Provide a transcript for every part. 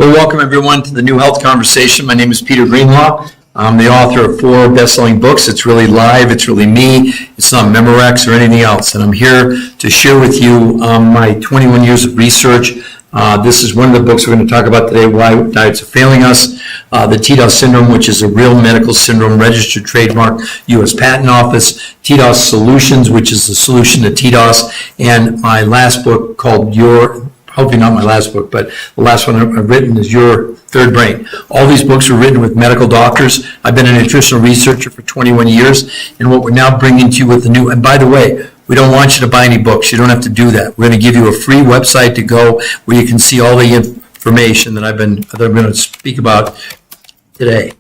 Well, welcome everyone to the New Health Conversation. My name is Peter Greenlaw. I'm the author of 4 best-selling books. It's really live. It's really me. It's not Memorex or anything else. And I'm here to share with you my 21 years of research. This is one of the books we're going to talk about today, Why Diets Are Failing Us. The TDOS syndrome, which is a real medical syndrome, registered trademark, U.S. Patent Office. TDOS Solutions, which is the solution to TDOS. And my last book called hopefully not my last book, but the last one I've written is Your Third Brain. All these books are written with medical doctors. I've been a nutritional researcher for 21 years, and what we're now bringing to you with the new, and by the way, we don't want you to buy any books. You don't have to do that. We're going to give you a free website to go where you can see all the information that I'm going to speak about today.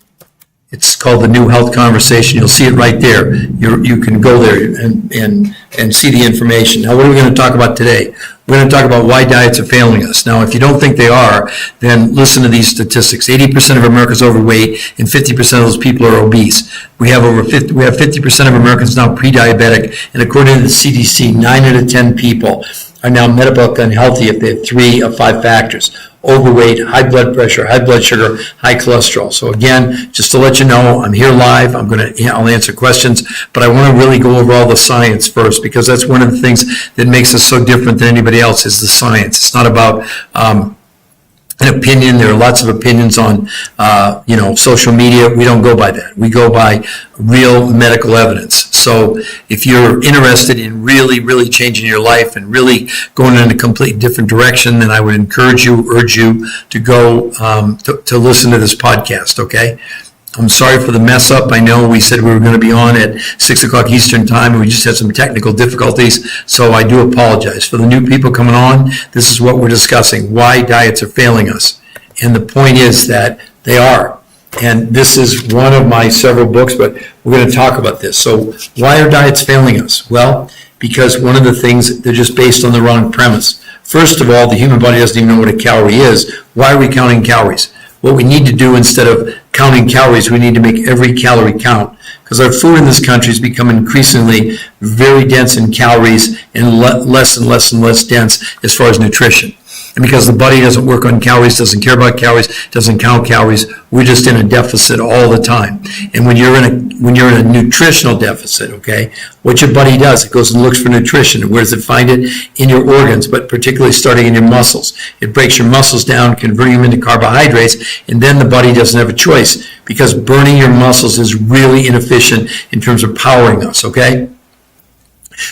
It's called the New Health Conversation. You'll see it right there. You can go there and see the information. Now, what are we going to talk about today? We're going to talk about why diets are failing us. Now, if you don't think they are, then listen to these statistics. 80% of Americans are overweight, and 50% of those people are obese. We have 50% of Americans now pre-diabetic, and according to the CDC, 9 out of 10 people are now metabolically unhealthy if they have 3 of 5 factors: overweight, high blood pressure, high blood sugar, high cholesterol. So again, just to let you know, I'm here live. I'll answer questions, but I want to really go over all the science first, because that's one of the things that makes us so different than anybody else is the science. It's not about an opinion. There are lots of opinions on, social media. We don't go by that. We go by real medical evidence. So if you're interested in really, really changing your life and really going in a completely different direction, then I would urge you to go to listen to this podcast, okay? I'm sorry for the mess up. I know we said we were going to be on at 6 o'clock Eastern time, and we just had some technical difficulties, so I do apologize. For the new people coming on, this is what we're discussing, why diets are failing us. And the point is that they are. And this is one of my several books, but we're going to talk about this. So why are diets failing us? Well, because one of the things, they're just based on the wrong premise. First of all, the human body doesn't even know what a calorie is. Why are we counting calories? What we need to do, instead of counting calories, we need to make every calorie count, because our food in this country has become increasingly very dense in calories and less and less and less dense as far as nutrition. And because the body doesn't work on calories, doesn't care about calories, doesn't count calories, we're just in a deficit all the time. And when you're in a nutritional deficit, okay, what your body does, it goes and looks for nutrition. And where does it find it? In your organs, but particularly starting in your muscles. It breaks your muscles down, converting them into carbohydrates, and then the body doesn't have a choice, because burning your muscles is really inefficient in terms of powering us, okay?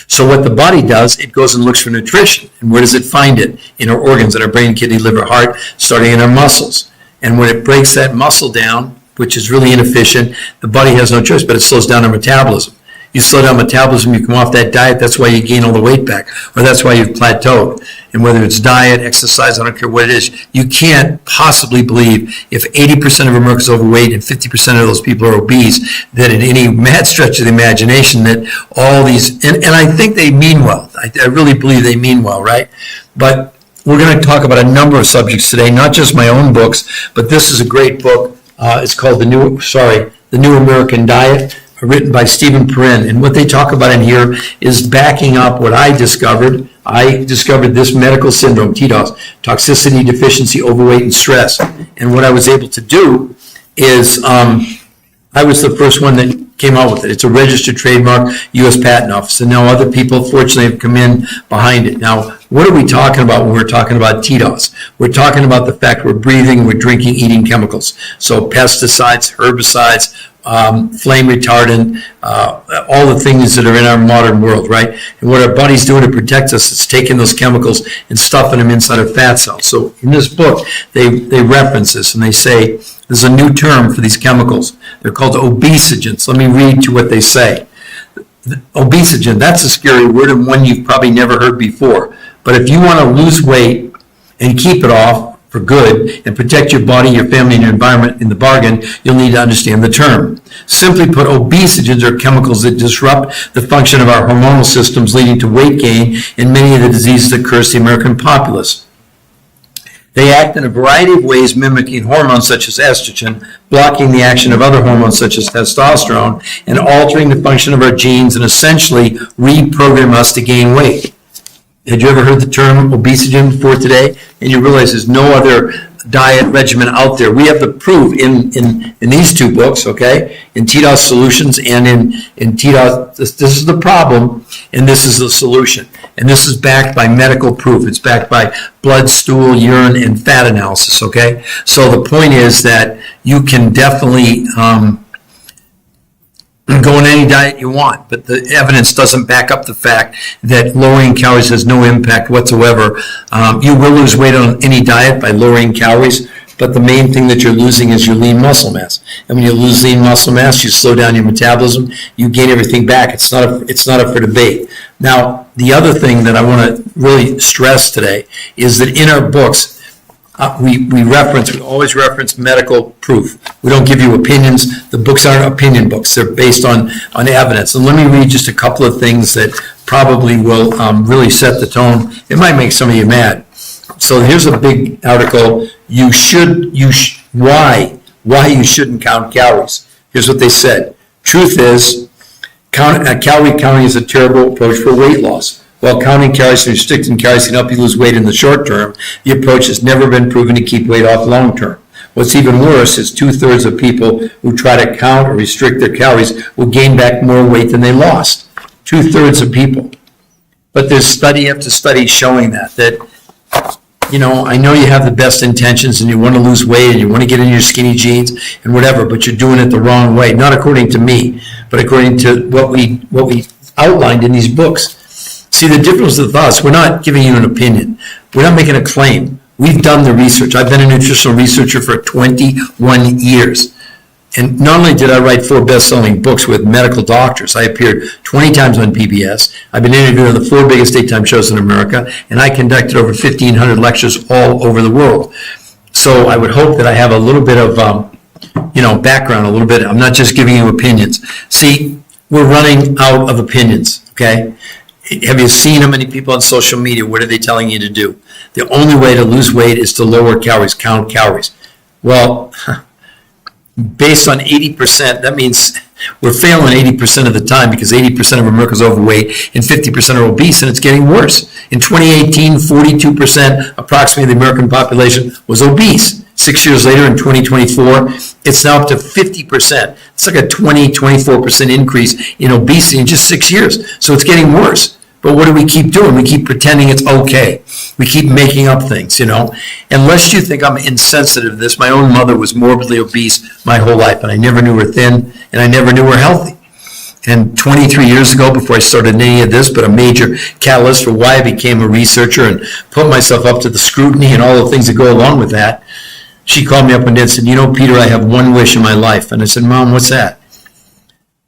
So what the body does, it goes and looks for nutrition. And where does it find it? In our organs, in our brain, kidney, liver, heart, starting in our muscles. And when it breaks that muscle down, which is really inefficient, the body has no choice, but it slows down our metabolism. You slow down metabolism, you come off that diet, that's why you gain all the weight back, or that's why you've plateaued. And whether it's diet, exercise, I don't care what it is, you can't possibly believe, if 80% of Americans are overweight and 50% of those people are obese, that in any mad stretch of the imagination that all these, and I think they mean well. I really believe they mean well, right? But we're going to talk about a number of subjects today, not just my own books, but this is a great book. It's called The New American Diet, written by Stephen Perrin. And what they talk about in here is backing up what I discovered. I discovered this medical syndrome, TDOS, toxicity, deficiency, overweight, and stress. And what I was able to do is, I was the first one that came out with it. It's a registered trademark, U.S. Patent Office. And now other people, fortunately, have come in behind it. Now, what are we talking about when we're talking about TDOS? We're talking about the fact we're breathing, we're drinking, eating chemicals. So pesticides, herbicides, flame retardant, all the things that are in our modern world, right? And what our body's doing to protect us is taking those chemicals and stuffing them inside our fat cells. So in this book, they reference this, and they say there's a new term for these chemicals. They're called obesogens. Let me read to what they say. Obesogen, that's a scary word, and one you've probably never heard before. But if you want to lose weight and keep it off for good and protect your body, your family, and your environment in the bargain, you'll need to understand the term. Simply put, obesogens are chemicals that disrupt the function of our hormonal systems, leading to weight gain and many of the diseases that curse the American populace. They act in a variety of ways, mimicking hormones such as estrogen, blocking the action of other hormones such as testosterone, and altering the function of our genes and essentially reprogram us to gain weight. Had you ever heard the term obesogen before today? And you realize there's no other diet regimen out there. We have the proof in these two books, okay? In TDOS Solutions and in TDOS, this is the problem, and this is the solution. And this is backed by medical proof. It's backed by blood, stool, urine, and fat analysis, okay? So the point is that you can definitely go on any diet you want, but the evidence doesn't back up the fact that lowering calories has no impact whatsoever. You will lose weight on any diet by lowering calories, but the main thing that you're losing is your lean muscle mass. And when you lose lean muscle mass, you slow down your metabolism, you gain everything back. It's not up for debate. Now, the other thing that I want to really stress today is that in our books, we always reference medical proof. We don't give you opinions. The books aren't opinion books. They're based on evidence. And let me read just a couple of things that probably will really set the tone. It might make some of you mad. So here's a big article. Why you shouldn't count calories. Here's what they said. Truth is, calorie counting is a terrible approach for weight loss. While counting calories and restricting calories can help you lose weight in the short term, the approach has never been proven to keep weight off long term. What's even worse is 2/3 of people who try to count or restrict their calories will gain back more weight than they lost. 2/3 of people. But there's study after study showing that, I know you have the best intentions and you want to lose weight and you want to get in your skinny jeans and whatever, but you're doing it the wrong way. Not according to me, but according to what we outlined in these books. See, the difference with us, we're not giving you an opinion. We're not making a claim. We've done the research. I've been a nutritional researcher for 21 years. And not only did I write 4 best-selling books with medical doctors, I appeared 20 times on PBS. I've been interviewed on the 4 biggest daytime shows in America, and I conducted over 1,500 lectures all over the world. So I would hope that I have a little bit of, background, a little bit. I'm not just giving you opinions. See, we're running out of opinions, okay? Have you seen how many people on social media, what are they telling you to do? The only way to lose weight is to lower calories, count calories. Well, based on 80%, that means we're failing 80% of the time because 80% of America is overweight and 50% are obese, and it's getting worse. In 2018, 42% approximately of the American population was obese. 6 years later, in 2024, it's now up to 50%. It's like a 24% increase in obesity in just 6 years. So it's getting worse. But what do we keep doing? We keep pretending it's okay. We keep making up things, Unless you think I'm insensitive to this, my own mother was morbidly obese my whole life, and I never knew her thin, and I never knew her healthy. And 23 years ago, before I started any of this, but a major catalyst for why I became a researcher and put myself up to the scrutiny and all the things that go along with that, she called me up one day and said, Peter, I have one wish in my life. And I said, Mom, what's that?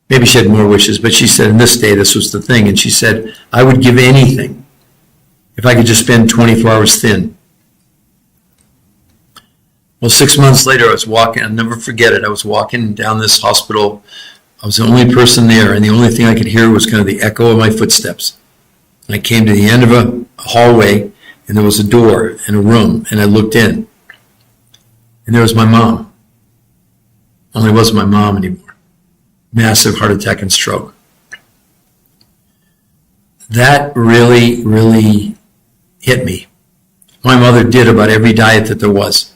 Maybe she had more wishes, but she said, in this day, this was the thing. And she said, I would give anything if I could just spend 24 hours thin. Well, 6 months later, I was walking, I'll never forget it. I was walking down this hospital. I was the only person there, and the only thing I could hear was kind of the echo of my footsteps. And I came to the end of a hallway, and there was a door in a room, and I looked in. And there was my mom. Only it wasn't my mom anymore. Massive heart attack and stroke. That really, really hit me. My mother did about every diet that there was.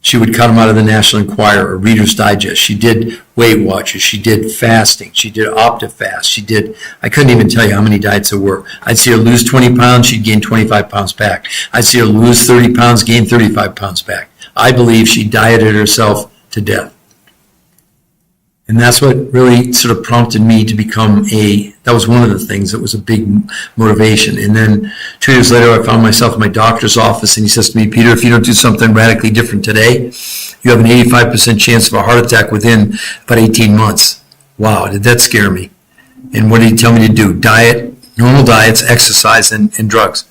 She would cut them out of the National Enquirer or Reader's Digest. She did Weight Watchers. She did fasting. She did OptiFast. I couldn't even tell you how many diets there were. I'd see her lose 20 pounds, she'd gain 25 pounds back. I'd see her lose 30 pounds, gain 35 pounds back. I believe she dieted herself to death. And that's what really sort of prompted me to become that was one of the things that was a big motivation. And then 2 years later, I found myself in my doctor's office, and he says to me, Peter, if you don't do something radically different today, you have an 85% chance of a heart attack within about 18 months. Wow, did that scare me? And what did he tell me to do? Diet, normal diets, exercise, and drugs.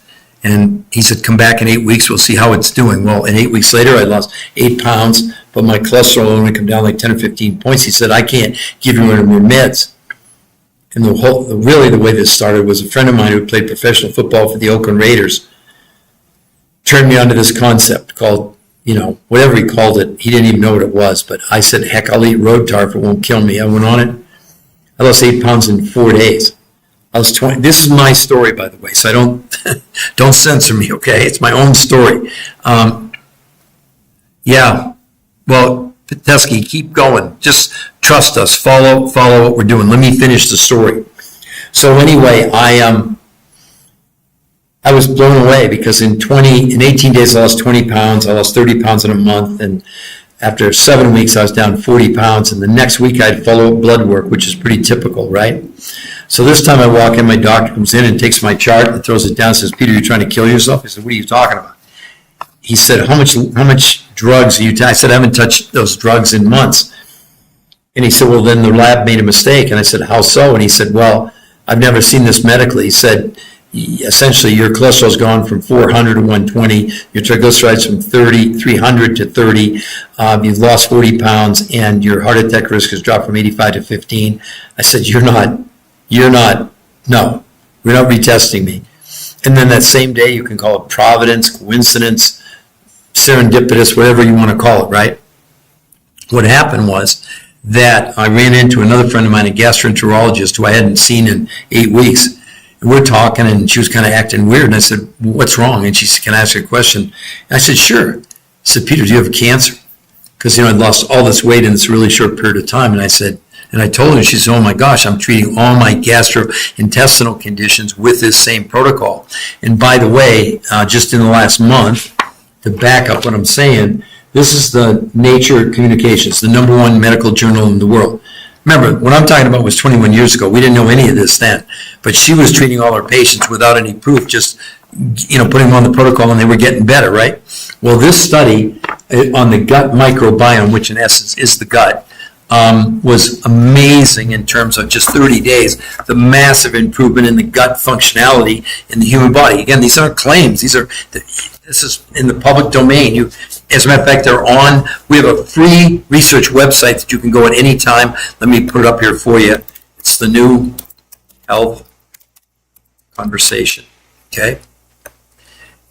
And he said, come back in 8 weeks, we'll see how it's doing. Well, and 8 weeks later, I lost 8 pounds, but my cholesterol only come down like 10 or 15 points. He said, I can't give you any more meds. And really the way this started was a friend of mine who played professional football for the Oakland Raiders turned me onto this concept called, whatever he called it. He didn't even know what it was, but I said, heck, I'll eat road tar if it won't kill me. I went on it. I lost 8 pounds in 4 days. I was 20. This is my story, by the way, so don't censor me, okay? It's my own story. Yeah. Well, Petesky, keep going. Just trust us. Follow what we're doing. Let me finish the story. So anyway, I was blown away because in 18 days, I lost 20 pounds. I lost 30 pounds in a month. And after 7 weeks, I was down 40 pounds. And the next week, I'd follow up blood work, which is pretty typical, right? So this time I walk in, my doctor comes in and takes my chart and throws it down and says, Peter, you're trying to kill yourself? I said, what are you talking about? He said, how much drugs are you taking? I said, I haven't touched those drugs in months. And he said, well, then the lab made a mistake. And I said, how so? And he said, well, I've never seen this medically. He said, essentially, your cholesterol's gone from 400 to 120, your triglycerides from 300 to 30, you've lost 40 pounds, and your heart attack risk has dropped from 85 to 15. I said, no, we're not retesting me. And then that same day, you can call it providence, coincidence, serendipitous, whatever you want to call it, right? What happened was that I ran into another friend of mine, a gastroenterologist who I hadn't seen in 8 weeks. And we're talking, and she was kind of acting weird. And I said, what's wrong? And she said, can I ask you a question? And I said, sure. I said, Peter, do you have cancer? Because, I'd lost all this weight in this really short period of time. And I said, and I told her, she said, oh my gosh, I'm treating all my gastrointestinal conditions with this same protocol. And by the way, just in the last month, to back up what I'm saying, this is the Nature Communications, the number 1 medical journal in the world. Remember, what I'm talking about was 21 years ago. We didn't know any of this then. But she was treating all her patients without any proof, just, putting them on the protocol, and they were getting better, right? Well, this study on the gut microbiome, which in essence is the gut, was amazing in terms of just 30 days, the massive improvement in the gut functionality in the human body. Again, these aren't claims. This is in the public domain. As a matter of fact, we have a free research website that you can go at any time. Let me put it up here for you. It's the New Health Conversation, okay?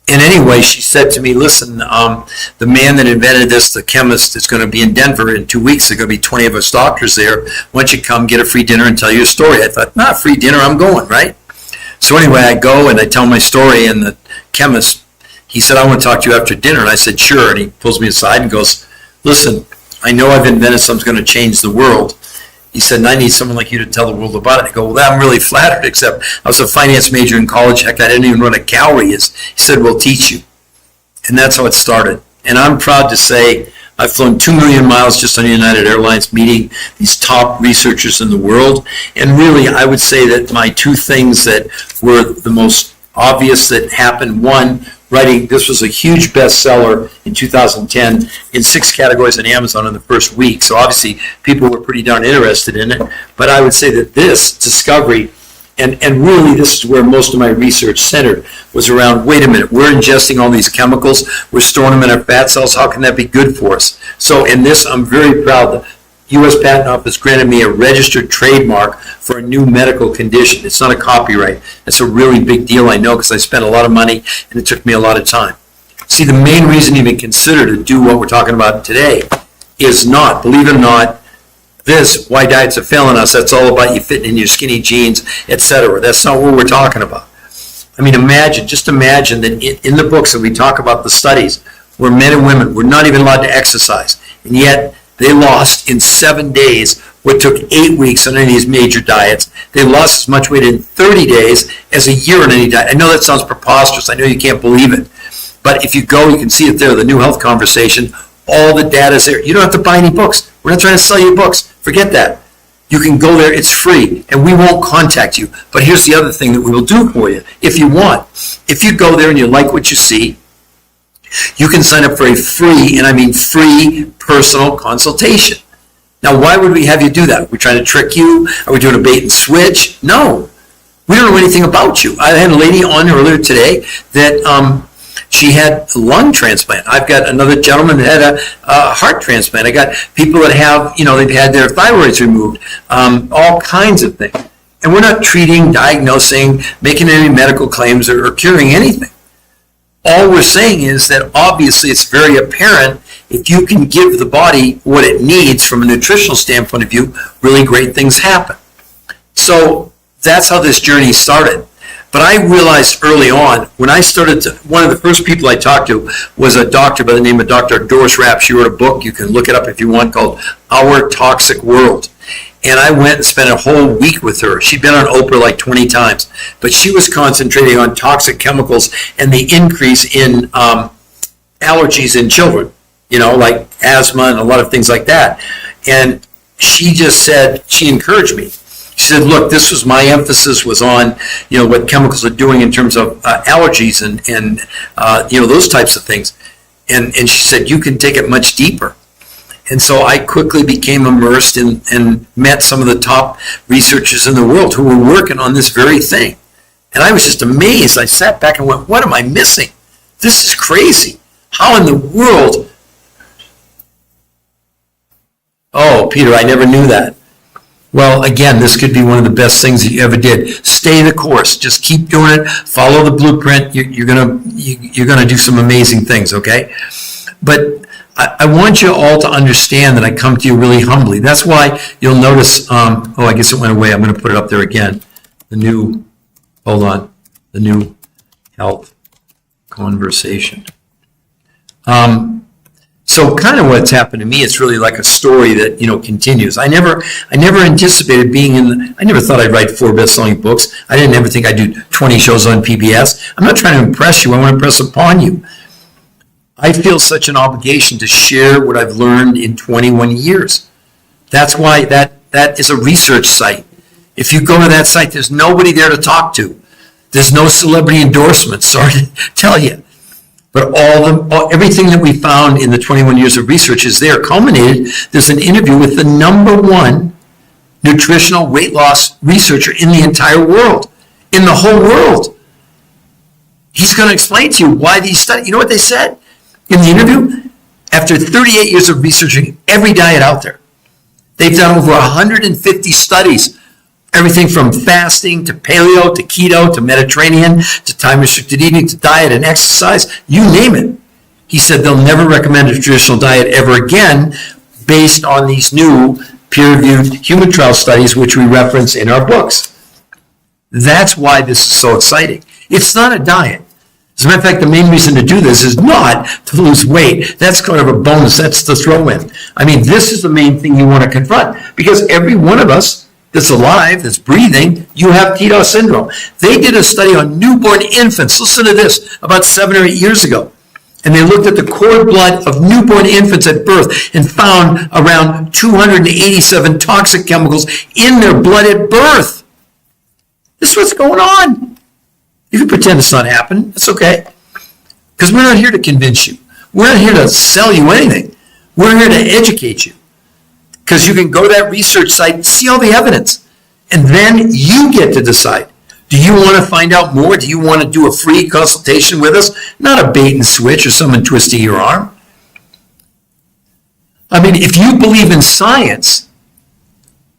And anyway, she said to me, listen, the man that invented this, the chemist, is going to be in Denver in 2 weeks. There are going to be 20 of us doctors there. Why don't you come get a free dinner and tell you a story? I thought, not free dinner, I'm going, right? So anyway, I go and I tell my story, and the chemist, he said, I want to talk to you after dinner. And I said, sure. And he pulls me aside and goes, listen, I know I've invented something that's going to change the world. He said, and I need someone like you to tell the world about it. I go, well, I'm really flattered, except I was a finance major in college. Heck, I didn't even know what a calorie is. He said, we'll teach you. And that's how it started. And I'm proud to say I've flown 2 million miles just on United Airlines, meeting these top researchers in the world. And really, I would say that my 2 things that were the most obvious that happened, one, writing, this was a huge bestseller in 2010 in 6 categories on Amazon in the first week. So obviously people were pretty darn interested in it. But I would say that this discovery, and really this is where most of my research centered, was around, wait a minute, we're ingesting all these chemicals, we're storing them in our fat cells, how can that be good for us? So in this, I'm very proud that U.S. Patent Office granted me a registered trademark for a new medical condition. It's not a copyright. It's a really big deal, I know, because I spent a lot of money and it took me a lot of time. See, the main reason you even consider to do what we're talking about today is not, believe it or not, this, why diets are failing us, that's all about you fitting in your skinny jeans, etc. That's not what we're talking about. I mean, just imagine that in the books that we talk about the studies where men and women were not even allowed to exercise, and yet they lost in 7 days what took 8 weeks on any of these major diets. They lost as much weight in 30 days as a year on any diet. I know that sounds preposterous. I know you can't believe it. But if you go, you can see it there, the New Health Conversation. All the data is there. You don't have to buy any books. We're not trying to sell you books. Forget that. You can go there. It's free. And we won't contact you. But here's the other thing that we will do for you if you want. If you go there and you like what you see, you can sign up for a free, and I mean free, personal consultation. Now, why would we have you do that? Are we trying to trick you? Are we doing a bait and switch? No. We don't know anything about you. I had a lady on earlier today that she had a lung transplant. I've got another gentleman that had a heart transplant. I got people that have, they've had their thyroids removed, all kinds of things. And we're not treating, diagnosing, making any medical claims or curing anything. All we're saying is that obviously it's very apparent if you can give the body what it needs from a nutritional standpoint of view, really great things happen. So that's how this journey started. But I realized early on, when I started to, one of the first people I talked to was a doctor by the name of Dr. Doris Rapp. She wrote a book, you can look it up if you want, called Our Toxic World. And I went and spent a whole week with her. She'd been on Oprah like 20 times, but she was concentrating on toxic chemicals and the increase in allergies in children, like asthma and a lot of things like that. And she just said, she encouraged me. She said, look, this was my emphasis was on, what chemicals are doing in terms of allergies and those types of things. And she said, you can take it much deeper. And so I quickly became immersed and met some of the top researchers in the world who were working on this very thing. And I was just amazed. I sat back and went, what am I missing? This is crazy. How in the world? Oh, Peter, I never knew that. Well, again, this could be one of the best things that you ever did. Stay the course. Just keep doing it. Follow the blueprint. You're gonna do some amazing things, okay? But I want you all to understand that I come to you really humbly. That's why you'll notice, I guess it went away. I'm going to put it up there again. The new health conversation. So kind of what's happened to me, it's really like a story that, continues. I never anticipated being I never thought I'd write 4 best-selling books. I didn't ever think I'd do 20 shows on PBS. I'm not trying to impress you. I want to impress upon you. I feel such an obligation to share what I've learned in 21 years. That's why that is a research site. If you go to that site, there's nobody there to talk to. There's no celebrity endorsements, sorry to tell you. But everything that we found in the 21 years of research is there. Culminated, there's an interview with the #1 nutritional weight loss researcher in the entire world, in the whole world. He's going to explain to you why these studies, you know what they said in the interview? After 38 years of researching every diet out there, they've done over 150 studies, everything from fasting to paleo to keto to Mediterranean to time-restricted eating to diet and exercise, you name it. He said they'll never recommend a traditional diet ever again based on these new peer-reviewed human trial studies which we reference in our books. That's why this is so exciting. It's not a diet. As a matter of fact, the main reason to do this is not to lose weight. That's kind of a bonus. That's the throw in. I mean, this is the main thing you want to confront because every one of us that's alive, that's breathing, you have TDOS syndrome. They did a study on newborn infants. Listen to this, about 7 or 8 years ago. And they looked at the cord blood of newborn infants at birth and found around 287 toxic chemicals in their blood at birth. This is what's going on. You can pretend it's not happening. It's okay. Because we're not here to convince you. We're not here to sell you anything. We're here to educate you. Because you can go to that research site, see all the evidence, and then you get to decide. Do you want to find out more? Do you want to do a free consultation with us? Not a bait and switch or someone twisting your arm. I mean, if you believe in science,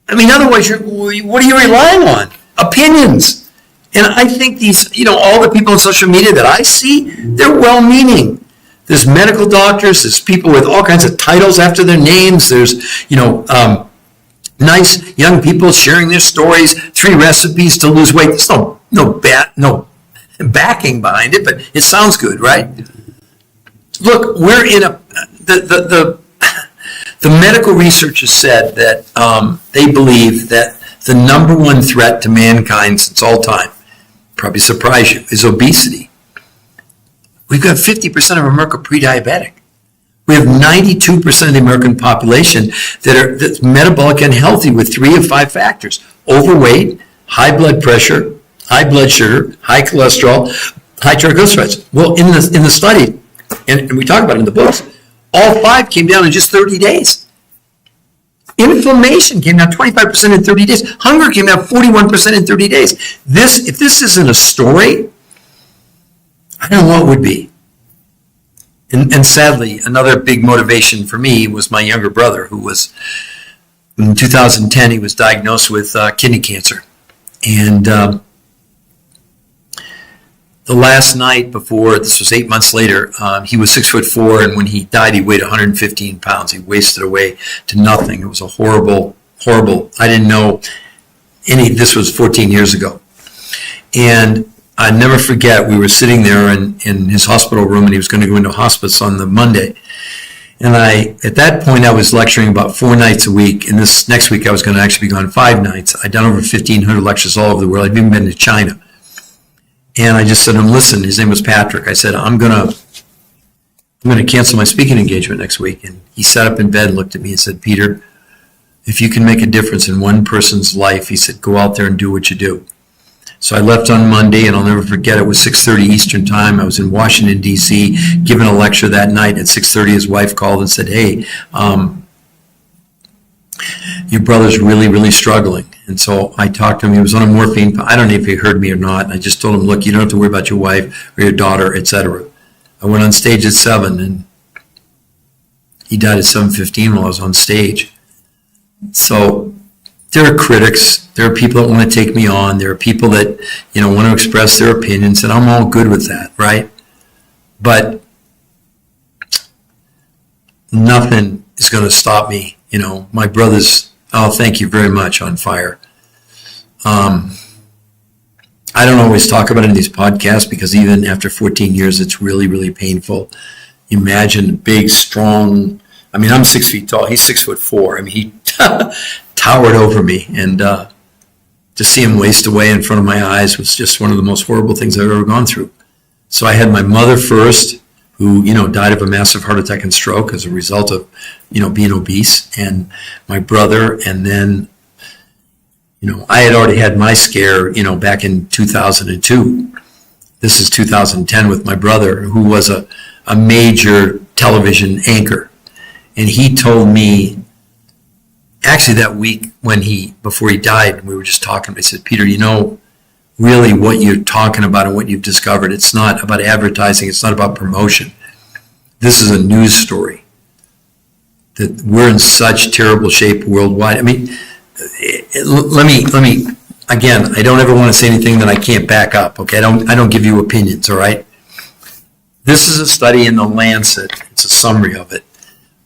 otherwise, what are you relying on? Opinions. And I think these, all the people on social media that I see, they're well-meaning. There's medical doctors, there's people with all kinds of titles after their names, there's, nice young people sharing their stories, 3 recipes to lose weight. There's no backing behind it, but it sounds good, right? Look, we're in the medical researchers said that they believe that the #1 threat to mankind since all time, probably surprise you, is obesity. We've got 50% of America pre-diabetic. We have 92% of the American population that's metabolic and healthy with 3 of 5 factors: overweight, high blood pressure, high blood sugar, high cholesterol, high triglycerides. Well, in the study, and we talk about it in the books, all 5 came down in just 30 days. Inflammation came down 25% in 30 days. Hunger came down 41% in 30 days. If this isn't a story, I don't know what would be. And sadly, another big motivation for me was my younger brother, who was, in 2010, he was diagnosed with kidney cancer. And the last night before, this was 8 months later, he was 6'4", and when he died, he weighed 115 pounds. He wasted away to nothing. It was a horrible, I didn't know this was 14 years ago. And I'd never forget, we were sitting there in his hospital room, and he was going to go into hospice on the Monday. And at that point, I was lecturing about 4 nights a week. And this next week, I was going to actually be gone 5 nights. I'd done over 1,500 lectures all over the world. I'd even been to China. And I just said to him, listen, his name was Patrick. I said, I'm going to cancel my speaking engagement next week. And he sat up in bed and looked at me and said, Peter, if you can make a difference in one person's life, he said, go out there and do what you do. So I left on Monday, and I'll never forget, it was 6:30 Eastern time. I was in Washington, D.C., giving a lecture that night. At 6:30, his wife called and said, hey, your brother's really, really struggling. And so I talked to him. He was on a morphine. I don't know if he heard me or not. And I just told him, look, you don't have to worry about your wife or your daughter, etc. I went on stage at 7, and he died at 7:15 while I was on stage. So there are critics. There are people that want to take me on. There are people that, want to express their opinions, and I'm all good with that, right? But nothing is going to stop me. My brother's, thank you very much, on fire. I don't always talk about it in these podcasts because even after 14 years, it's really, really painful. Imagine big, strong, I'm 6 feet tall. He's 6'4". He towered over me, and to see him waste away in front of my eyes was just one of the most horrible things I've ever gone through. So I had my mother first, who, died of a massive heart attack and stroke as a result of, being obese, and my brother, and then, I had already had my scare, back in 2002. This is 2010 with my brother, who was a major television anchor. And he told me, actually that week before he died, we were just talking, I said, Peter, really what you're talking about and what you've discovered, it's not about advertising, it's not about promotion. This is a news story. That we're in such terrible shape worldwide. Let me, again, I don't ever want to say anything that I can't back up, okay? I don't give you opinions, all right? This is a study in The Lancet. It's a summary of it.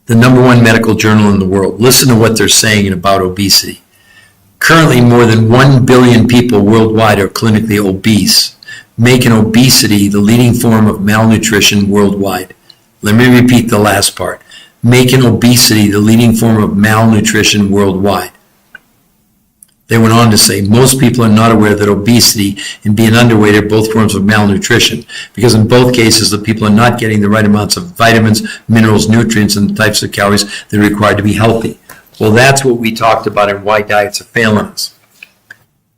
The #1 medical journal in the world. Listen to what they're saying about obesity. Currently, more than 1 billion people worldwide are clinically obese, making obesity the leading form of malnutrition worldwide. Let me repeat the last part. Making obesity the leading form of malnutrition worldwide. They went on to say, most people are not aware that obesity and being underweight are both forms of malnutrition, because in both cases, the people are not getting the right amounts of vitamins, minerals, nutrients, and the types of calories that are required to be healthy. Well, that's what we talked about and why diets are failing us.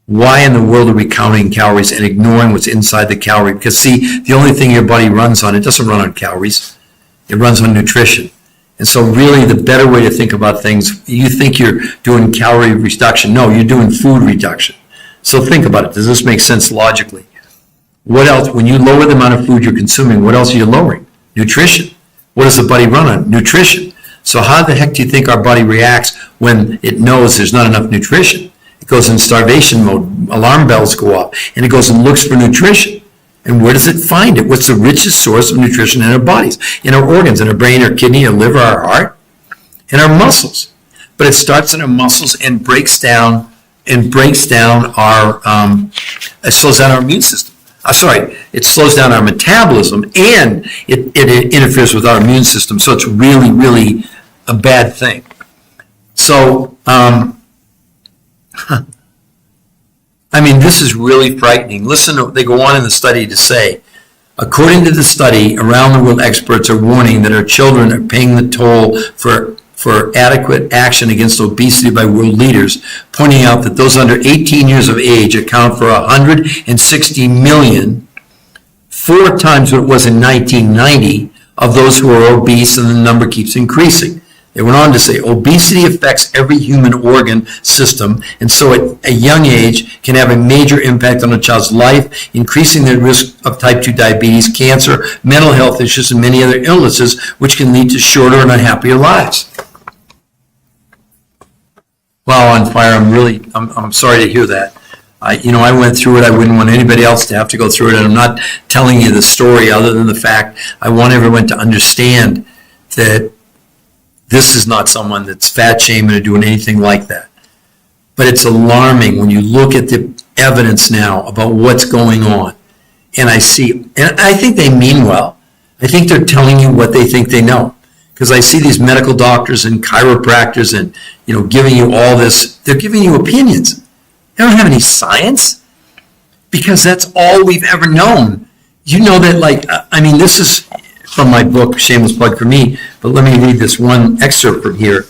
Why in the world are we counting calories and ignoring what's inside the calorie? Because, see, the only thing your body runs on, it doesn't run on calories. It runs on nutrition. And so really the better way to think about things, you think you're doing calorie reduction. No, you're doing food reduction. So think about it. Does this make sense logically? What else, when you lower the amount of food you're consuming, what else are you lowering? Nutrition. What does the body run on? Nutrition. So how the heck do you think our body reacts when it knows there's not enough nutrition? It goes in starvation mode, alarm bells go off, and it goes and looks for nutrition. And where does it find it? What's the richest source of nutrition in our bodies? In our organs, in our brain, our kidney, our liver, our heart, and our muscles. But it starts in our muscles and breaks down our, it slows down our immune system. It slows down our metabolism, and it interferes with our immune system. So it's really, really a bad thing. So, this is really frightening. Listen, they go on in the study to say, according to the study, around the world experts are warning that our children are paying the toll for adequate action against obesity by world leaders, pointing out that those under 18 years of age account for 160 million, 4 times what it was in 1990, of those who are obese, and the number keeps increasing. They went on to say, obesity affects every human organ system, and so at a young age can have a major impact on a child's life, increasing their risk of type 2 diabetes, cancer, mental health issues, and many other illnesses, which can lead to shorter and unhappier lives. Wow, on fire, I'm sorry to hear that. I went through it. I wouldn't want anybody else to have to go through it, and I'm not telling you the story other than the fact I want everyone to understand that this is not someone that's fat shaming or doing anything like that. But it's alarming when you look at the evidence now about what's going on. and I see, and I think they mean well. I think they're telling you what they think they know. Because I see these medical doctors and chiropractors and, giving you all this, they're giving you opinions. They don't have any science because that's all we've ever known. You know that, this is from my book, shameless plug for me, but let me read this one excerpt from here.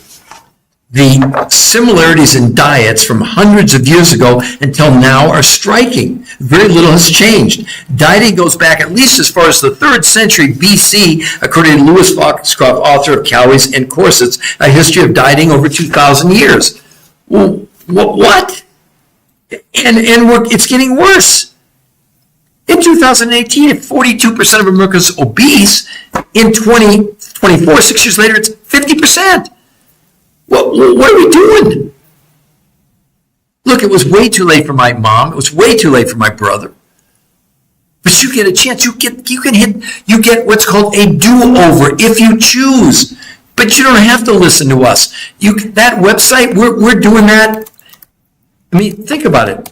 The similarities in diets from hundreds of years ago until now are striking. Very little has changed. Dieting goes back at least as far as the 3rd century BC, according to Louis Foxcroft, author of Calories and Corsets, A History of Dieting Over 2,000 Years. Well, what? And it's getting worse. In 2018, if 42% of Americans obese, in 2024, 6 years later, it's 50%. What are we doing? Look, it was way too late for my mom. It was way too late for my brother. But you get a chance. You get what's called a do-over if you choose. But you don't have to listen to us. That website, we're doing that. Think about it.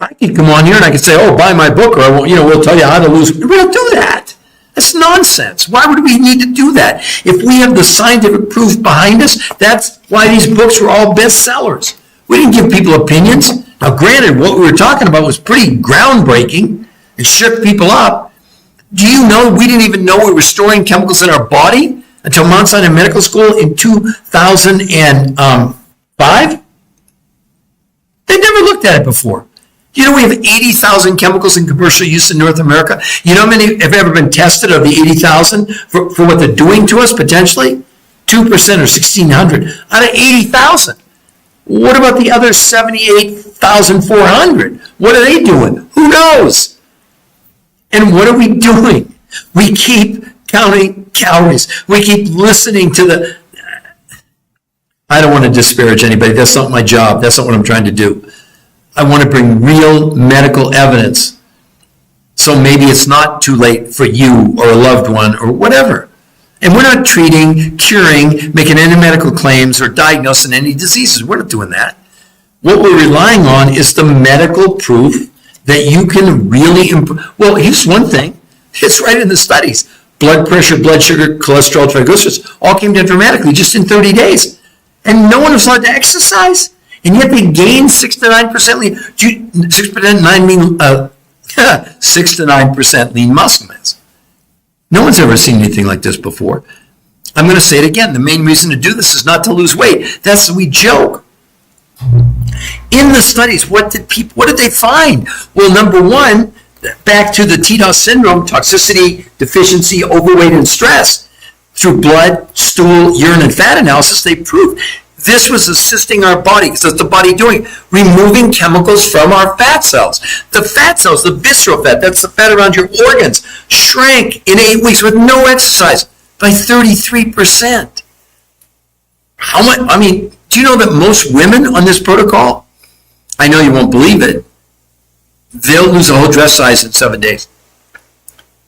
I could come on here and I could say, buy my book, or I won't, we'll tell you how to lose. We don't do that. That's nonsense. Why would we need to do that? If we have the scientific proof behind us, that's why these books were all bestsellers. We didn't give people opinions. Now, granted, what we were talking about was pretty groundbreaking. It shook people up. Do you know we didn't even know we were storing chemicals in our body until Mount Sinai Medical School in 2005? They never looked at it before. You know we have 80,000 chemicals in commercial use in North America? You know how many have ever been tested of the 80,000 for what they're doing to us potentially? 2% or 1,600 out of 80,000. What about the other 78,400? What are they doing? Who knows? And what are we doing? We keep counting calories. We keep listening to I don't want to disparage anybody. That's not my job. That's not what I'm trying to do. I want to bring real medical evidence. So maybe it's not too late for you or a loved one or whatever. And we're not treating, curing, making any medical claims or diagnosing any diseases. We're not doing that. What we're relying on is the medical proof that you can really improve. Well, here's one thing. It's right in the studies. Blood pressure, blood sugar, cholesterol, triglycerides all came down dramatically just in 30 days. And no one was allowed to exercise. And yet they gained 6 to 9% lean, 6 to 9% lean muscle mass. No one's ever seen anything like this before. I'm going to say it again. The main reason to do this is not to lose weight. We joke. In the studies, what did they find? Well, number one, back to the TDOS syndrome, toxicity, deficiency, overweight, and stress. Through blood, stool, urine, and fat analysis, they proved this was assisting our body. So what's the body doing? Removing chemicals from our fat cells. The fat cells, the visceral fat, that's the fat around your organs, shrank in 8 weeks with no exercise by 33%. How much? Do you know that most women on this protocol, I know you won't believe it, they'll lose a whole dress size in 7 days.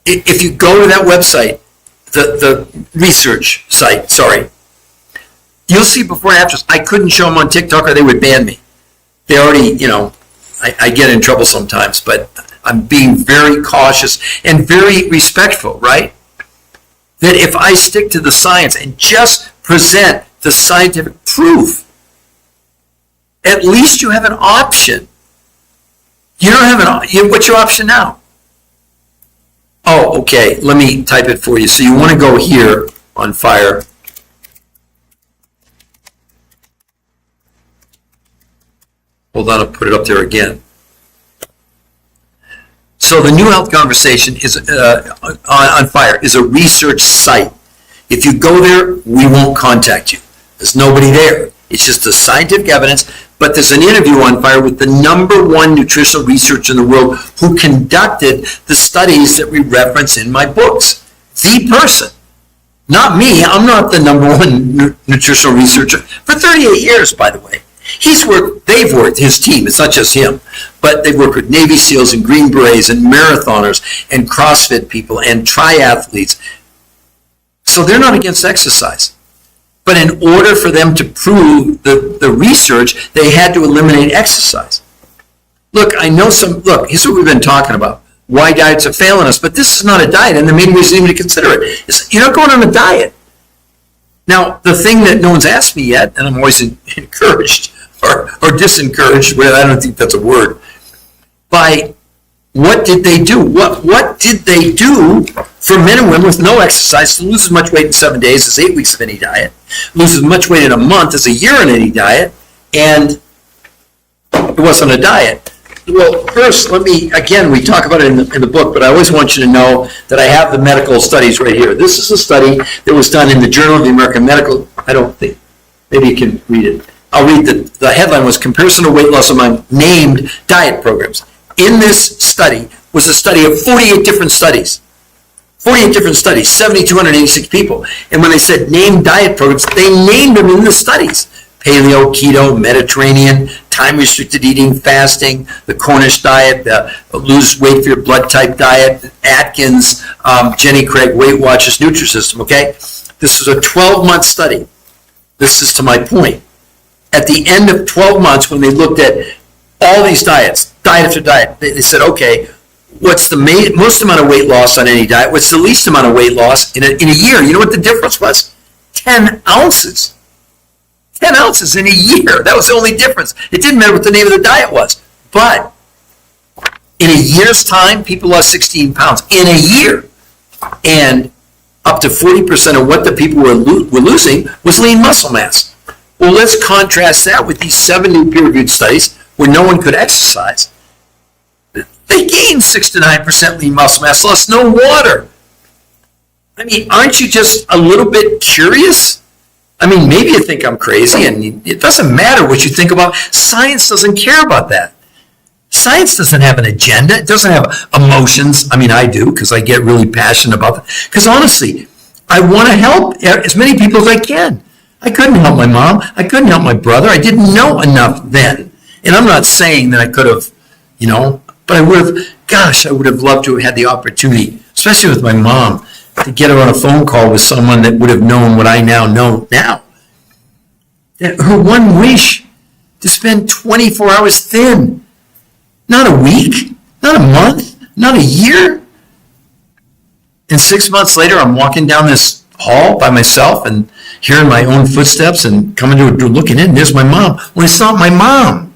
If you go to that website, the research site, you'll see before and afters. I couldn't show them on TikTok or they would ban me. They already, I get in trouble sometimes, but I'm being very cautious and very respectful, right? That if I stick to the science and just present the scientific proof, at least you have an option. You don't have what's your option now? Oh, okay, let me type it for you. So you want to go here on Fire. Hold on, I'll put it up there again. So the New Health Conversation is on Fire is a research site. If you go there, we won't contact you. There's nobody there. It's just the scientific evidence, but there's an interview on Fire with the #1 nutritional researcher in the world who conducted the studies that we reference in my books. The person, not me. I'm not the #1 nutritional researcher for 38 years, by the way. They've worked, his team, it's not just him, but they've worked with Navy SEALs and Green Berets and marathoners and CrossFit people and triathletes. So they're not against exercise. But in order for them to prove the research, they had to eliminate exercise. Look, here's what we've been talking about. Why diets are failing us, but this is not a diet, and the main reason even to consider it is you're not going on a diet. Now, the thing that no one's asked me yet, and I'm always encouraged or disencouraged, well, I don't think that's a word, by what did they do? What did they do for men and women with no exercise to lose as much weight in 7 days as 8 weeks of any diet, lose as much weight in a month as a year in any diet, and it wasn't a diet? Well, first, we talk about it in the book, but I always want you to know that I have the medical studies right here. This is a study that was done in the Journal of the American Medical, maybe you can read it. I'll read the headline was Comparison of Weight Loss Among Named Diet Programs. In this study was a study of 48 different studies. 7,286 people. And when they said named diet programs, they named them in the studies. Paleo, keto, Mediterranean, time-restricted eating, fasting, the Cornish diet, the lose weight for your blood type diet, Atkins, Jenny Craig, Weight Watchers, Nutrisystem, okay? This was a 12-month study. This is to my point. At the end of 12 months, when they looked at all these diets, diet after diet, they said, okay, what's the most amount of weight loss on any diet? What's the least amount of weight loss in a year? You know what the difference was? 10 ounces. 10 ounces in a year. That was the only difference. It didn't matter what the name of the diet was. But in a year's time, people lost 16 pounds. In a year. And up to 40% of what the people were losing was lean muscle mass. Well, let's contrast that with these 7 new peer-reviewed studies where no one could exercise. They gained 6 to 9% lean muscle mass, lost no water. I mean, aren't you just a little bit curious? I mean, maybe you think I'm crazy, and it doesn't matter what you think about. Science doesn't care about that. Science doesn't have an agenda. It doesn't have emotions. I mean, I do, because I get really passionate about it. Because honestly, I want to help as many people as I can. I couldn't help my mom. I couldn't help my brother. I didn't know enough then. And I'm not saying that I could have, but I would have loved to have had the opportunity, especially with my mom, to get her on a phone call with someone that would have known what I now know now. That her one wish to spend 24 hours thin, not a week, not a month, not a year. And 6 months later, I'm walking down this hall by myself and hearing my own footsteps and coming to a door, looking in, there's my mom. When it's not my mom.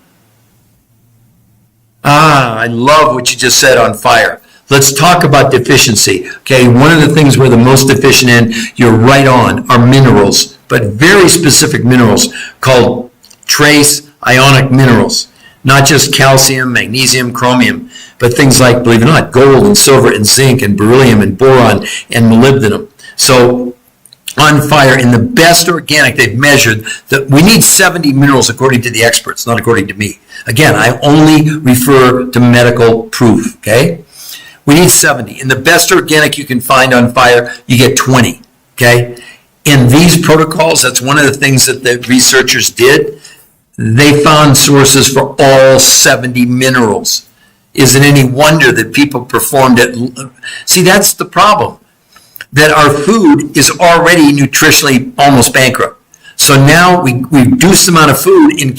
I love what you just said on fire. Let's talk about deficiency. Okay, one of the things we're the most deficient in, you're right on, are minerals, but very specific minerals called trace ionic minerals. Not just calcium, magnesium, chromium, but things like, believe it or not, gold and silver and zinc and beryllium and boron and molybdenum. So on fire, in the best organic, they've measured that we need 70 minerals according to the experts, not according to me. Again, I only refer to medical proof, okay? We need 70. In the best organic you can find on fire, you get 20, okay? In these protocols, that's one of the things that the researchers did. They found sources for all 70 minerals. Is it any wonder that people performed it? See, that's the problem. That our food is already nutritionally almost bankrupt. So now we reduce the amount of food in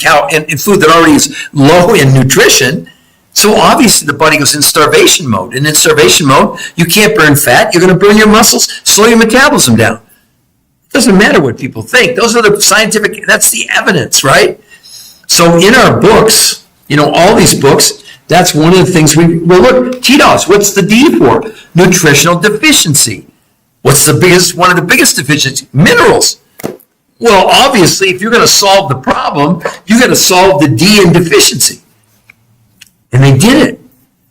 food that already is low in nutrition. So obviously the body goes in starvation mode. And in starvation mode, you can't burn fat. You're going to burn your muscles, slow your metabolism down. It doesn't matter what people think. Those are the scientific, that's the evidence, right? So in our books, all these books, that's one of the things well, look, TDOS, what's the D for? Nutritional deficiency. What's one of the biggest deficiencies? Minerals. Well, obviously, if you're going to solve the problem, you got to solve the D in deficiency. And they did it.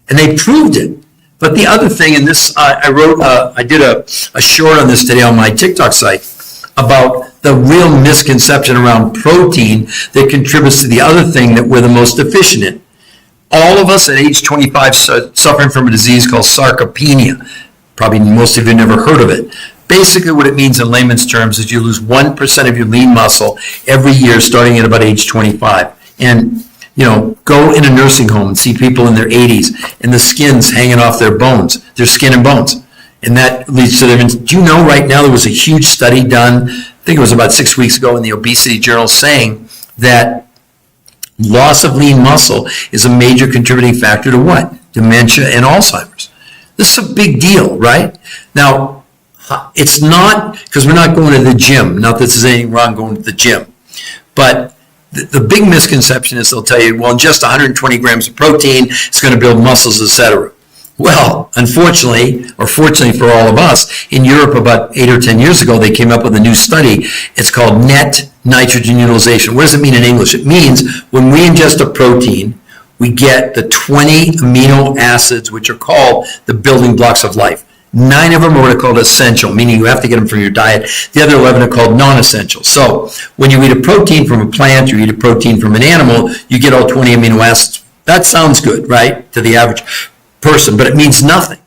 And they proved it. But the other thing, and this, I did a short on this today on my TikTok site about the real misconception around protein that contributes to the other thing that we're the most deficient in. All of us at age 25 suffering from a disease called sarcopenia. Probably most of you never heard of it. Basically what it means in layman's terms is you lose 1% of your lean muscle every year starting at about age 25. And, go in a nursing home and see people in their 80s and the skin's hanging off their bones, their skin and bones. And that leads to do you know right now there was a huge study done, I think it was about 6 weeks ago in the Obesity Journal saying that Loss of lean muscle is a major contributing factor to what? Dementia and Alzheimer's. This is a big deal, right? Now, it's not, because we're not going to the gym, not that there's anything wrong going to the gym, but the big misconception is they'll tell you, well, just 120 grams of protein is going to build muscles, etc. Well, unfortunately, or fortunately for all of us, in Europe about 8 or 10 years ago, they came up with a new study. It's called net nitrogen utilization. What does it mean in English? It means when we ingest a protein, we get the 20 amino acids, which are called the building blocks of life. 9 of them are what are called essential, meaning you have to get them from your diet. The other 11 are called non-essential. So when you eat a protein from a plant or you eat a protein from an animal, you get all 20 amino acids. That sounds good, right, to the average person, but it means nothing.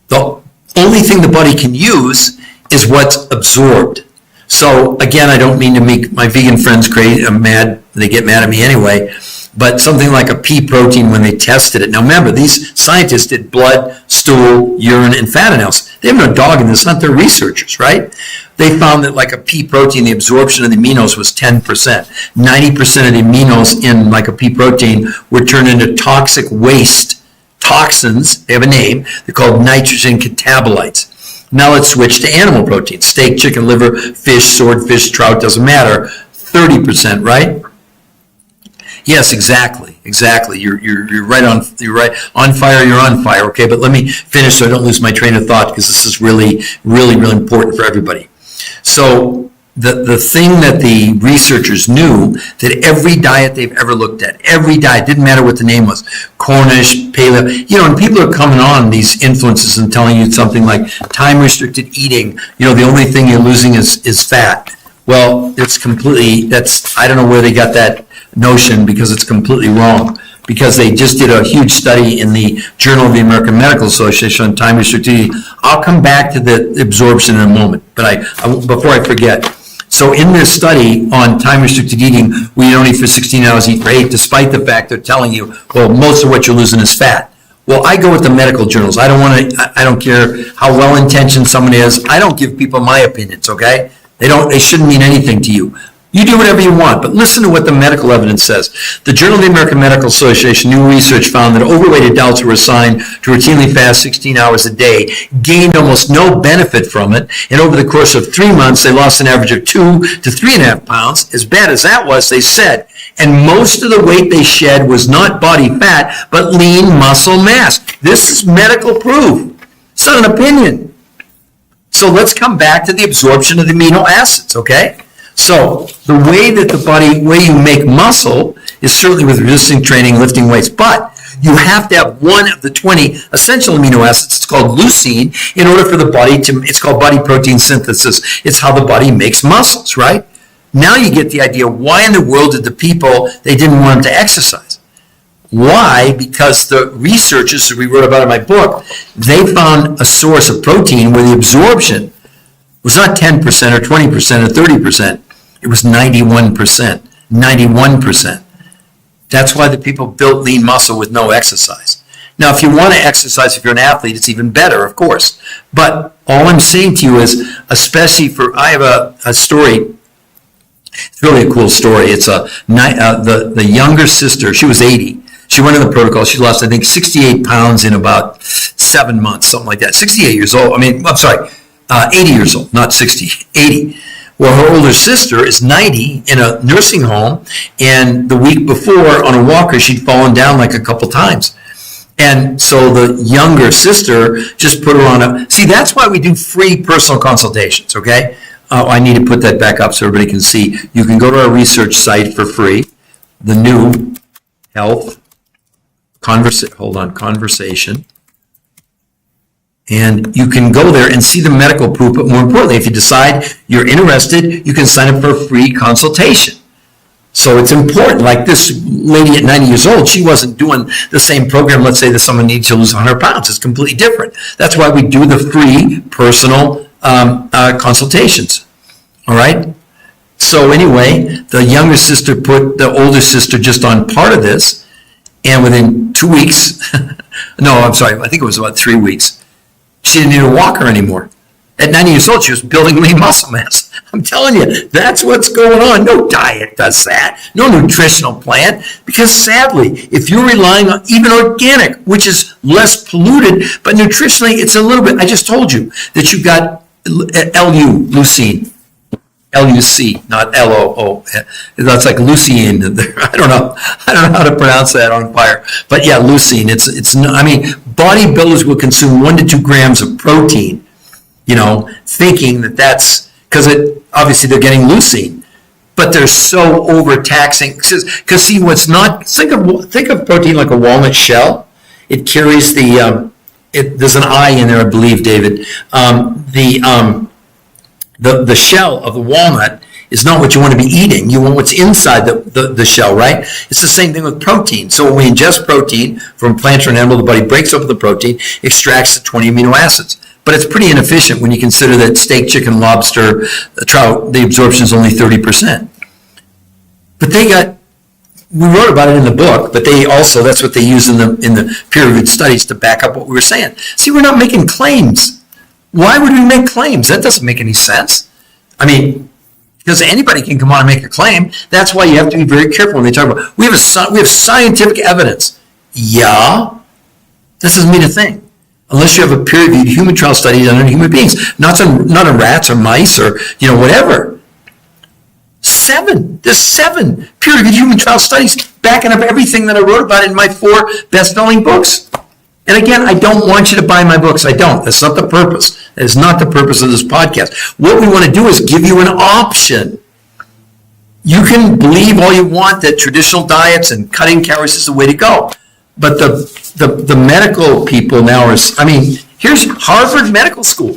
The only thing the body can use is what's absorbed. So again, I don't mean to make my vegan friends crazy, mad. They get mad at me anyway. But something like a pea protein when they tested it. Now remember, these scientists did blood, stool, urine, and fat analysis. They have no dog in this, not their researchers, right? They found that like a pea protein, the absorption of the aminos was 10%. 90% of the aminos in like a pea protein were turned into toxic waste toxins. They have a name. They're called nitrogen catabolites. Now let's switch to animal protein. Steak, chicken, liver, fish, swordfish, trout, doesn't matter. 30%, right? Yes, exactly. You're right on fire. You're on fire. Okay, but let me finish so I don't lose my train of thought, because this is really important for everybody. So the thing that the researchers knew, that every diet they've ever looked at, every diet, didn't matter what the name was, Cornish, paleo, and people are coming on these influences and telling you something like time restricted eating, the only thing you're losing is fat. Well, I don't know where they got that notion, because it's completely wrong, because they just did a huge study in the Journal of the American Medical Association on time restricted eating. I'll come back to the absorption in a moment, but before I forget. So in this study on time restricted eating, we don't eat for 16 hours, eat for 8, despite the fact they're telling you, well, most of what you're losing is fat. Well, I go with the medical journals. I don't care how well-intentioned someone is. I don't give people my opinions, okay? They shouldn't mean anything to you. You do whatever you want, but listen to what the medical evidence says. The Journal of the American Medical Association, new research found that overweight adults who were assigned to routinely fast 16 hours a day gained almost no benefit from it, and over the course of 3 months, they lost an average of 2 to 3.5 pounds. As bad as that was, they said, and most of the weight they shed was not body fat, but lean muscle mass. This is medical proof. It's not an opinion. So let's come back to the absorption of the amino acids, okay? So the way you make muscle is certainly with resisting training, lifting weights, but you have to have one of the 20 essential amino acids. It's called leucine, in order for the body it's called body protein synthesis. It's how the body makes muscles, right? Now you get the idea, why in the world did the people, they didn't want them to exercise? Why? Because the researchers that we wrote about in my book, they found a source of protein where the absorption was not 10% or 20% or 30%. It was 91%. 91%. That's why the people built lean muscle with no exercise. Now, if you want to exercise, if you're an athlete, it's even better, of course. But all I'm saying to you is, especially I have a story. It's really a cool story. It's the younger sister. She was 80. She went in the protocol. She lost, I think, 68 pounds in about 7 months, something like that. 68 years old. 80 years old, not 60, 80. Well, her older sister is 90 in a nursing home, and the week before on a walker, she'd fallen down like a couple times. And so the younger sister just put her on see, that's why we do free personal consultations, okay? I need to put that back up so everybody can see. You can go to our research site for free, the new health conversation. And you can go there and see the medical proof, but more importantly, if you decide you're interested, you can sign up for a free consultation. So it's important. Like this lady at 90 years old, she wasn't doing the same program, let's say that someone needs to lose 100 pounds. It's completely different. That's why we do the free personal consultations. All right? So anyway, the younger sister put the older sister just on part of this, and within 2 weeks, I think it was about 3 weeks, she didn't need a walker anymore. At 90 years old, she was building lean muscle mass. I'm telling you, that's what's going on. No diet does that. No nutritional plan. Because sadly, if you're relying on even organic, which is less polluted, but nutritionally, it's a little bit, I just told you that you've got leucine. L-U-C, not L-O-O. That's like leucine. I don't know how to pronounce that on fire. But yeah, leucine. Bodybuilders will consume 1 to 2 grams of protein, thinking that's because obviously they're getting leucine, but they're so overtaxing. Because see, think of protein like a walnut shell. It carries there's an I in there, I believe, David. The shell of the walnut is not what you want to be eating. You want what's inside the shell, right? It's the same thing with protein. So when we ingest protein from plant or an animal, the body breaks up the protein, extracts the 20 amino acids. But it's pretty inefficient when you consider that steak, chicken, lobster, trout, the absorption is only 30%. But we wrote about it in the book, but that's what they use in the peer-reviewed studies to back up what we were saying. See, we're not making claims. Why would we make claims? That doesn't make any sense. Because anybody can come on and make a claim. That's why you have to be very careful when they talk about, we have scientific evidence. Yeah, that doesn't mean a thing. Unless you have a peer-reviewed human trial study done on human beings, not on rats or mice or, whatever. There's 7 peer-reviewed human trial studies backing up everything that I wrote about in my 4 best-selling books. And again, I don't want you to buy my books. I don't. That's not the purpose. That is not the purpose of this podcast. What we want to do is give you an option. You can believe all you want that traditional diets and cutting calories is the way to go. But the medical people now here's Harvard Medical School.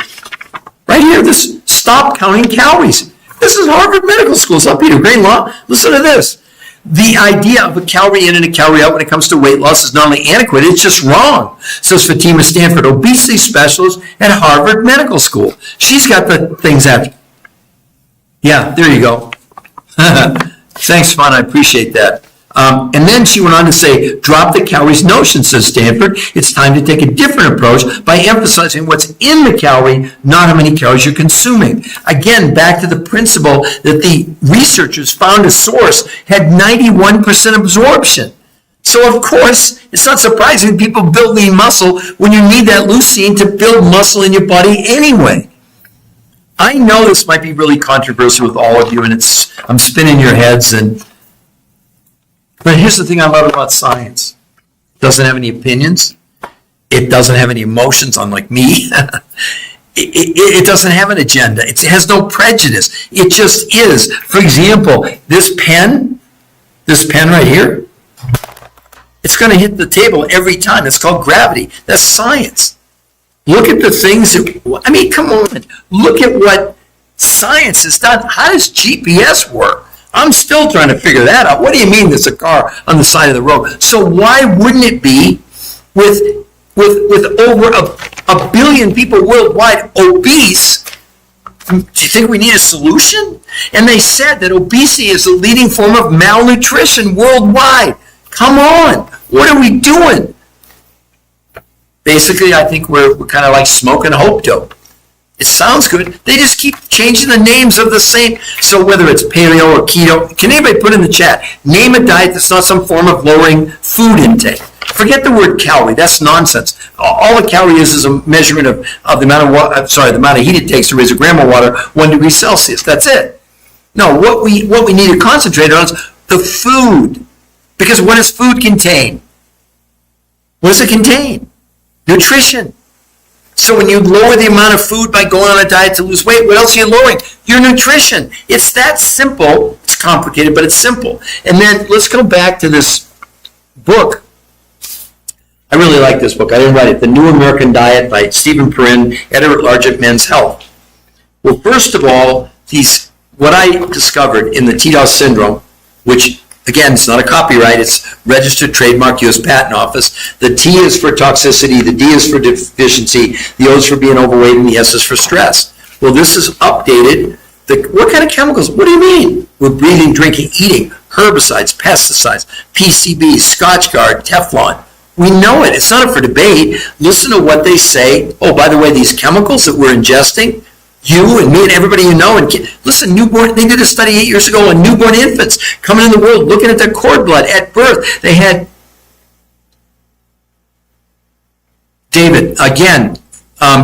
Right here, this stop counting calories. This is Harvard Medical School. It's not Peter Greenlaw. Listen to this. The idea of a calorie in and a calorie out when it comes to weight loss is not only antiquated, it's just wrong, says Fatima Stanford, obesity specialist at Harvard Medical School. She's got the things after. Yeah, there you go. Thanks, Fawn. I appreciate that. And then she went on to say, drop the calories notion, says Stanford. It's time to take a different approach by emphasizing what's in the calorie, not how many calories you're consuming. Again, back to the principle that the researchers found a source had 91% absorption. So, of course, it's not surprising people build lean muscle when you need that leucine to build muscle in your body anyway. I know this might be really controversial with all of you, and I'm spinning your heads, but here's the thing I love about science. It doesn't have any opinions. It doesn't have any emotions, unlike me. It doesn't have an agenda. It has no prejudice. It just is. For example, this pen right here, it's going to hit the table every time. It's called gravity. That's science. Look at the things come on. Look at what science has done. How does GPS work? I'm still trying to figure that out. What do you mean there's a car on the side of the road? So why wouldn't it be with over a billion people worldwide obese? Do you think we need a solution? And they said that obesity is the leading form of malnutrition worldwide. Come on. What are we doing? Basically, I think we're kind of like smoking hope dope. It sounds good. They just keep changing the names of the same. So whether it's paleo or keto, can anybody put in the chat, name a diet that's not some form of lowering food intake? Forget the word calorie. That's nonsense. All a calorie is a measurement of the amount of water, the amount of heat it takes to raise a gram of water, 1 degree Celsius. That's it. No, what we need to concentrate on is the food. Because what does food contain? What does it contain? Nutrition. So when you lower the amount of food by going on a diet to lose weight, what else are you lowering? Your nutrition. It's that simple. It's complicated, but it's simple. And then let's go back to this book. I really like this book. I didn't write it. The New American Diet by Stephen Perrin, editor-at-large at Men's Health. Well, first of all, what I discovered in the TDOS syndrome, which again, it's not a copyright, it's registered trademark, U.S. Patent Office. The T is for toxicity, the D is for deficiency, the O is for being overweight, and the S is for stress. Well, this is updated. What kind of chemicals? What do you mean? We're breathing, drinking, eating, herbicides, pesticides, PCBs, Scotchgard, Teflon. We know it. It's not up for debate. Listen to what they say. Oh, by the way, these chemicals that we're ingesting, You and me and everybody you know. And listen, they did a study 8 years ago on newborn infants coming in the world, looking at their cord blood at birth. They had, David, again,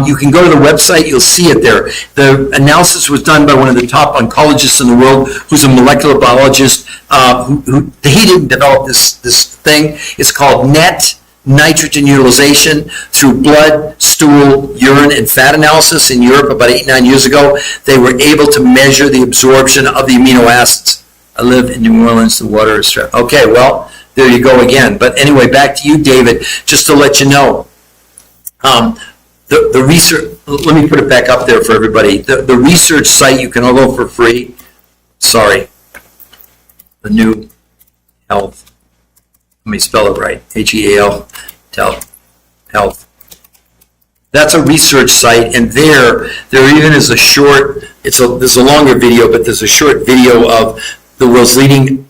you can go to the website, you'll see it there. The analysis was done by one of the top oncologists in the world, who's a molecular biologist. He didn't develop this thing. It's called net nitrogen utilization through blood, stool, urine, and fat analysis in Europe about 8-9 years ago. They were able to measure the absorption of the amino acids. I live in New Orleans, the water is stressed. Okay, well, there you go again. But anyway, back to you, David, just to let you know. The research, let me put it back up there for everybody. The research site, you can all go for free. Sorry. The New Health. Let me spell it right. H-E-A-L, health. That's a research site, and there even is a short, there's a longer video, but there's a short video of the world's leading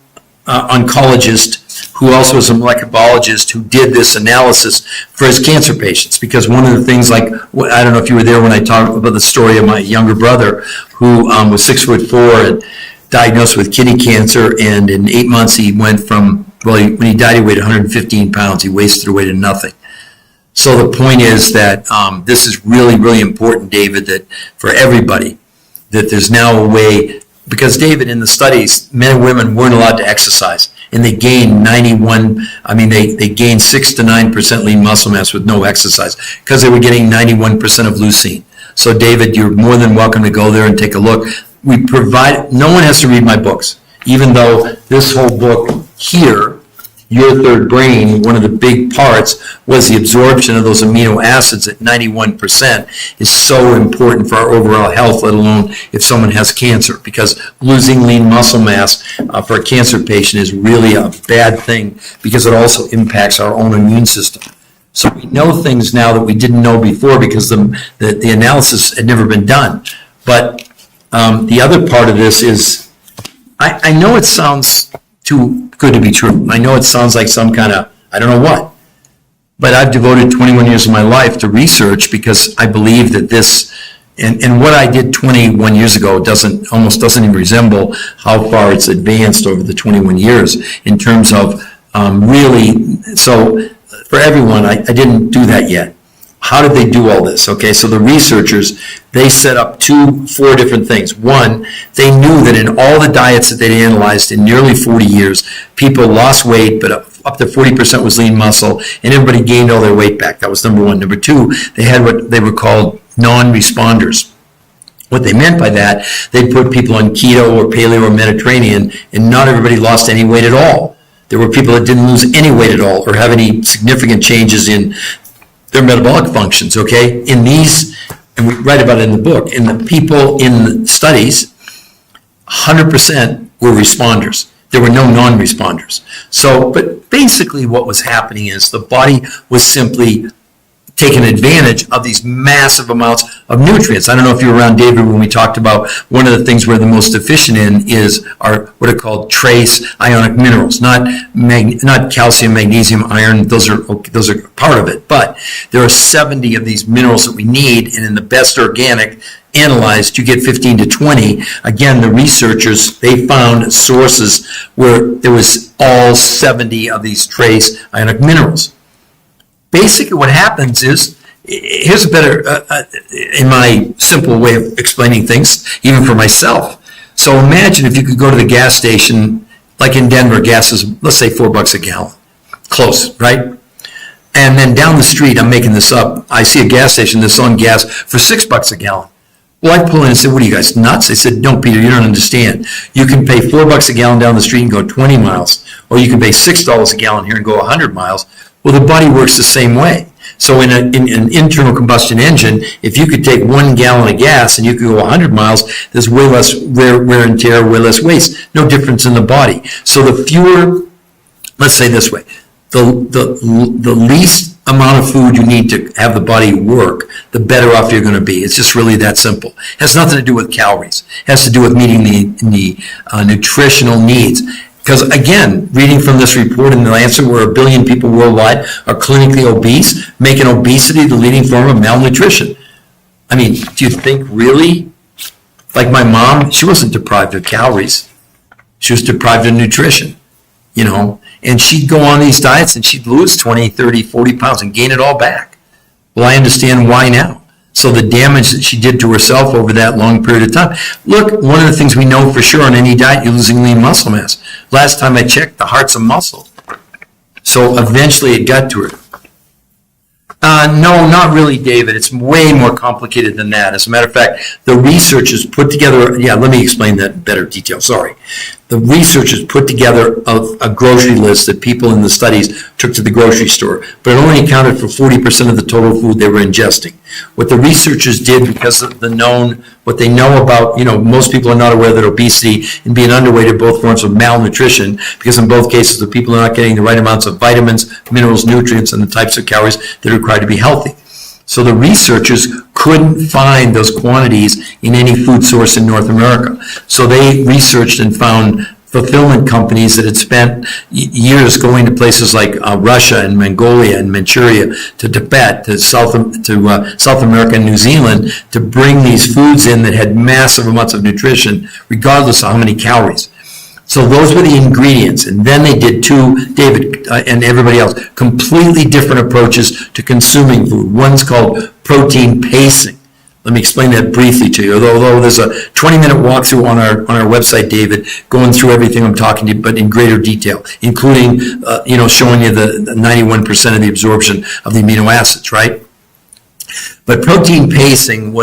oncologist, who also is a molecular biologist, who did this analysis for his cancer patients. Because one of the things, like, I don't know if you were there when I talked about the story of my younger brother, who was 6'4" and diagnosed with kidney cancer, and in 8 months he went from, when he died he weighed 115 pounds. He wasted away to nothing. So the point is that this is really, really important, David, that for everybody, that there's now a way, because David, in the studies, men and women weren't allowed to exercise, and they gained they gained 6 to 9% lean muscle mass with no exercise, because they were getting 91% of leucine. So David, you're more than welcome to go there and take a look. We provide, no one has to read my books, even though this whole book here, Your Third Brain, one of the big parts was the absorption of those amino acids at 91% is so important for our overall health, let alone if someone has cancer, because losing lean muscle mass for a cancer patient is really a bad thing, because it also impacts our own immune system. So we know things now that we didn't know before, because the analysis had never been done. But the other part of this is, I know it sounds too good to be true. I know it sounds like some kind of, I don't know what, but I've devoted 21 years of my life to research, because I believe that this, and what I did 21 years ago almost doesn't even resemble how far it's advanced over the 21 years in terms of really, so for everyone, I didn't do that yet. How did they do all this? Okay, so the researchers, they set up 4 different things. One, they knew that in all the diets that they analyzed in nearly 40 years, people lost weight, but up to 40% was lean muscle, and everybody gained all their weight back. That was number one. Number two, they had what they were called non-responders. What they meant by that, they put people on keto or paleo or Mediterranean, and not everybody lost any weight at all. There were people that didn't lose any weight at all or have any significant changes in their metabolic functions, okay? In these, and we write about it in the book, in the people in the studies, 100% were responders. There were no non-responders. So, but basically what was happening is the body was simply taking advantage of these massive amounts of nutrients. I don't know if you were around, David, when we talked about one of the things we're the most deficient in is our what are called trace ionic minerals, not calcium, magnesium, iron. Those are part of it, but there are 70 of these minerals that we need, and in the best organic analyzed, you get 15 to 20. Again, the researchers, they found sources where there was all 70 of these trace ionic minerals. Basically what happens is, here's a better, in my simple way of explaining things, even for myself. So imagine if you could go to the gas station, like in Denver, gas is, let's say, $4 a gallon. Close, right? And then down the street, I'm making this up, I see a gas station that's on gas for $6 a gallon. Well, I pull in and say, what are you guys, nuts? They said, no, Peter, you don't understand. You can pay $4 a gallon down the street and go 20 miles, or you can pay $6 a gallon here and go 100 miles. Well, the body works the same way. So in an internal combustion engine, if you could take 1 gallon of gas and you could go 100 miles, there's way less wear and tear, way less waste. No difference in the body. So the fewer, let's say this way, the least amount of food you need to have the body work, the better off you're going to be. It's just really that simple. It has nothing to do with calories. It has to do with meeting the nutritional needs. Because again, reading from this report in The Lancet, where 1 billion people worldwide are clinically obese, making obesity the leading form of malnutrition. I mean, do you think really Like my mom, she wasn't deprived of calories. She was deprived of nutrition, and she'd go on these diets and she'd lose 20, 30, 40 pounds and gain it all back. Well, I understand why now. So the damage that she did to herself over that long period of time. Look, one of the things we know for sure on any diet, you're losing lean muscle mass. Last time I checked, the heart's a muscle. So eventually it got to her. No, not really, David. It's way more complicated than that. As a matter of fact, the researchers put together, let me explain that in better detail, sorry. The researchers put together a grocery list that people in the studies took to the grocery store, but it only accounted for 40% of the total food they were ingesting. What the researchers did, because of what they know about, most people are not aware that obesity and being underweight are both forms of malnutrition, because in both cases the people are not getting the right amounts of vitamins, minerals, nutrients, and the types of calories that are required to be healthy. So the researchers couldn't find those quantities in any food source in North America. So they researched and found fulfillment companies that had spent years going to places like Russia and Mongolia and Manchuria to Tibet to South America and New Zealand to bring these foods in that had massive amounts of nutrition regardless of how many calories. So those were the ingredients, and then they did David and everybody else, completely different approaches to consuming food. One's called protein pacing. Let me explain that briefly to you, although there's a 20-minute walkthrough on our website, David, going through everything I'm talking to you, but in greater detail, including, showing you the 91% of the absorption of the amino acids, right? But protein pacing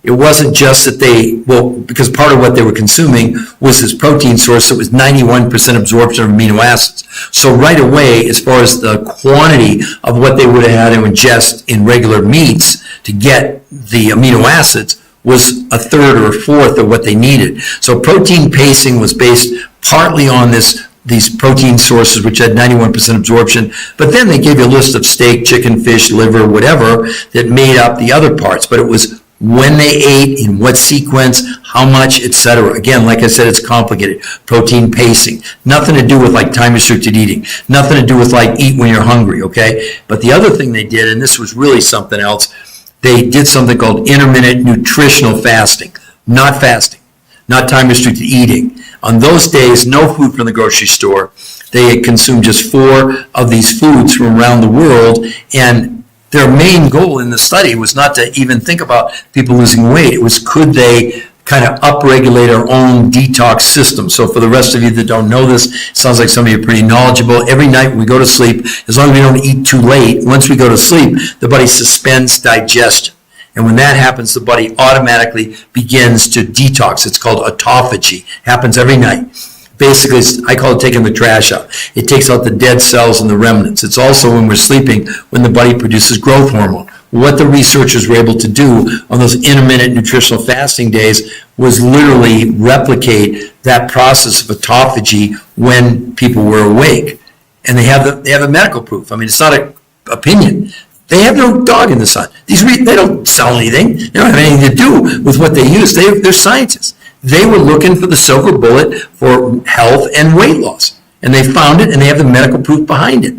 it wasn't just that because part of what they were consuming was this protein source that was 91% absorption of amino acids. So right away, as far as the quantity of what they would have had to ingest in regular meats to get the amino acids was a third or a fourth of what they needed. So protein pacing was based partly on these protein sources, which had 91% absorption, but then they gave you a list of steak, chicken, fish, liver, whatever, that made up the other parts. But it was when they ate, in what sequence, how much, etc. Again, like I said, it's complicated. Protein pacing. Nothing to do with like time-restricted eating. Nothing to do with like eat when you're hungry, okay? But the other thing they did, and this was really something else, they did something called intermittent nutritional fasting. Not fasting. Not time-restricted eating. On those days, no food from the grocery store. They had consumed just 4 of these foods from around the world, and their main goal in the study was not to even think about people losing weight. It was, could they kind of upregulate our own detox system? So for the rest of you that don't know this, it sounds like some of you are pretty knowledgeable. Every night when we go to sleep, as long as we don't eat too late, once we go to sleep, the body suspends digestion. And when that happens, the body automatically begins to detox. It's called autophagy. Happens every night. Basically, I call it taking the trash out. It takes out the dead cells and the remnants. It's also when we're sleeping when the body produces growth hormone. What the researchers were able to do on those intermittent nutritional fasting days was literally replicate that process of autophagy when people were awake. And they have the medical proof. I mean, it's not an opinion. They have no dog in the sun. They don't sell anything. They don't have anything to do with what they use. They're scientists. They were looking for the silver bullet for health and weight loss. And they found it, and they have the medical proof behind it.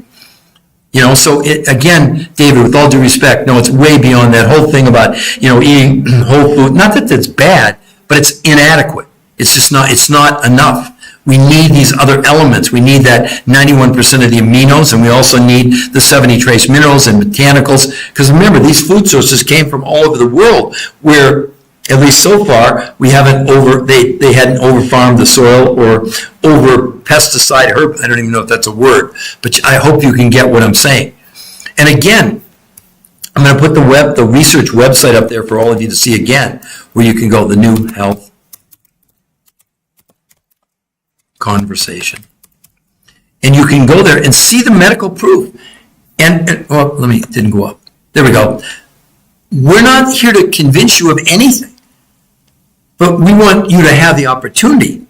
So again, David, with all due respect, no, it's way beyond that whole thing about, eating whole food. Not that that's bad, but it's inadequate. It's not enough. We need these other elements. We need that 91% of the aminos, and we also need the 70 trace minerals and botanicals. Because remember, these food sources came from all over the world, where at least so far, they hadn't over-farmed the soil or over-pesticide herb. I don't even know if that's a word, but I hope you can get what I'm saying. And again, I'm going to put the research website up there for all of you to see again, where you can go, the New Health Conversation. And you can go there and see the medical proof. Didn't go up. There we go. We're not here to convince you of anything. But we want you to have the opportunity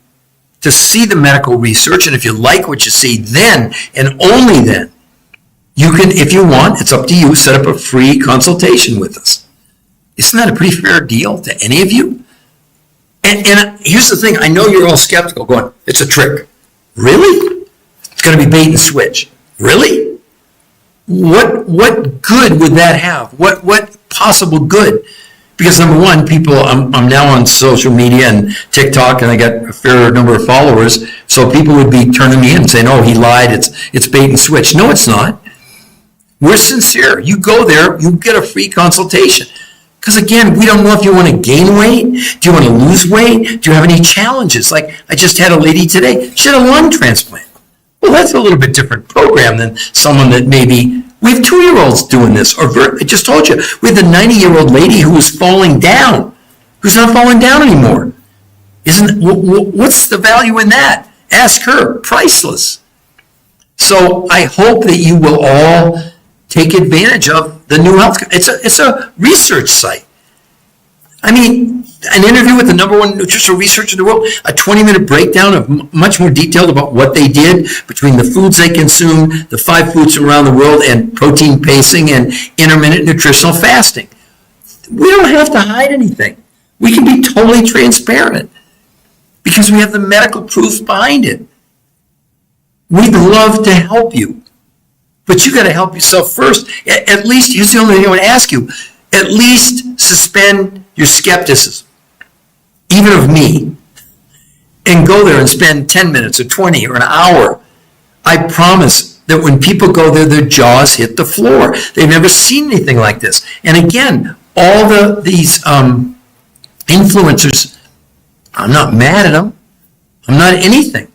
to see the medical research, and if you like what you see, then and only then, you can, if you want, it's up to you, set up a free consultation with us. Isn't that a pretty fair deal to any of you? And here's the thing, I know you're all skeptical, going, it's a trick. Really? It's going to be bait and switch. Really? What good would that have? What possible good? Because number one, I'm now on social media and TikTok, and I got a fair number of followers. So people would be turning me in and saying, "Oh, he lied. It's bait and switch." No, it's not. We're sincere. You go there, you get a free consultation. Because again, we don't know if you want to gain weight. Do you want to lose weight? Do you have any challenges? Like I just had a lady today. She had a lung transplant. Well, that's a little bit different program than someone that maybe. We have 2-year-olds doing this. Or I just told you, we have the 90-year-old lady who was falling down, who's not falling down anymore. What's the value in that? Ask her. Priceless. So I hope that you will all take advantage of the New Health. It's a research site. I mean, an interview with the #1 nutritional researcher in the world, a 20-minute breakdown of much more detailed about what they did between the foods they consumed, the 5 foods from around the world, and protein pacing and intermittent nutritional fasting. We don't have to hide anything. We can be totally transparent because we have the medical proof behind it. We'd love to help you, but you got to help yourself first. At least, here's the only thing I want to ask you, at least suspend your skepticism, even of me, and go there and spend 10 minutes or 20 or an hour. I promise that when people go there, their jaws hit the floor. They've never seen anything like this. And again, all these influencers, I'm not mad at them. I'm not anything.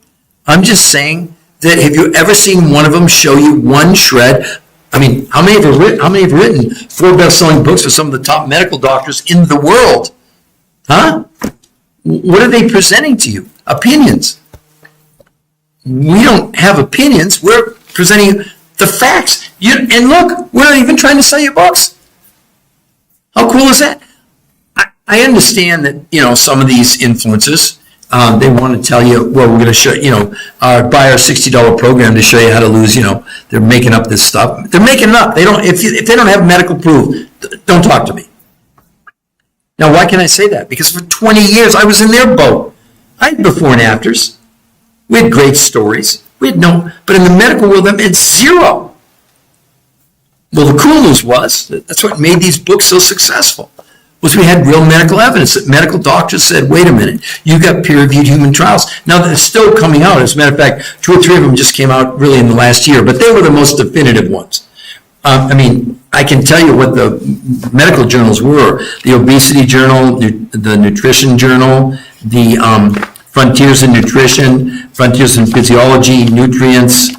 I'm just saying that have you ever seen one of them show you one shred? I mean, how many have written 4 best-selling books for some of the top medical doctors in the world? Huh? What are they presenting to you? Opinions. We don't have opinions. We're presenting the facts. And look, we're not even trying to sell you books. How cool is that? I understand that, some of these influencers, they want to tell you, well, we're going to show, buy our $60 program to show you how to lose, they're making up this stuff. They're making it up. If they don't have medical proof, don't talk to me. Now, why can I say that? Because for 20 years, I was in their boat. I had before and afters. We had great stories. But in the medical world, it's zero. Well, the cool news was, that's what made these books so successful, was we had real medical evidence that medical doctors said, wait a minute, you got peer-reviewed human trials. Now they're still coming out. As a matter of fact, 2 or 3 of them just came out really in the last year, but they were the most definitive ones. I can tell you what the medical journals were. The Obesity Journal, the Nutrition Journal, the Frontiers in Nutrition, Frontiers in Physiology, Nutrients,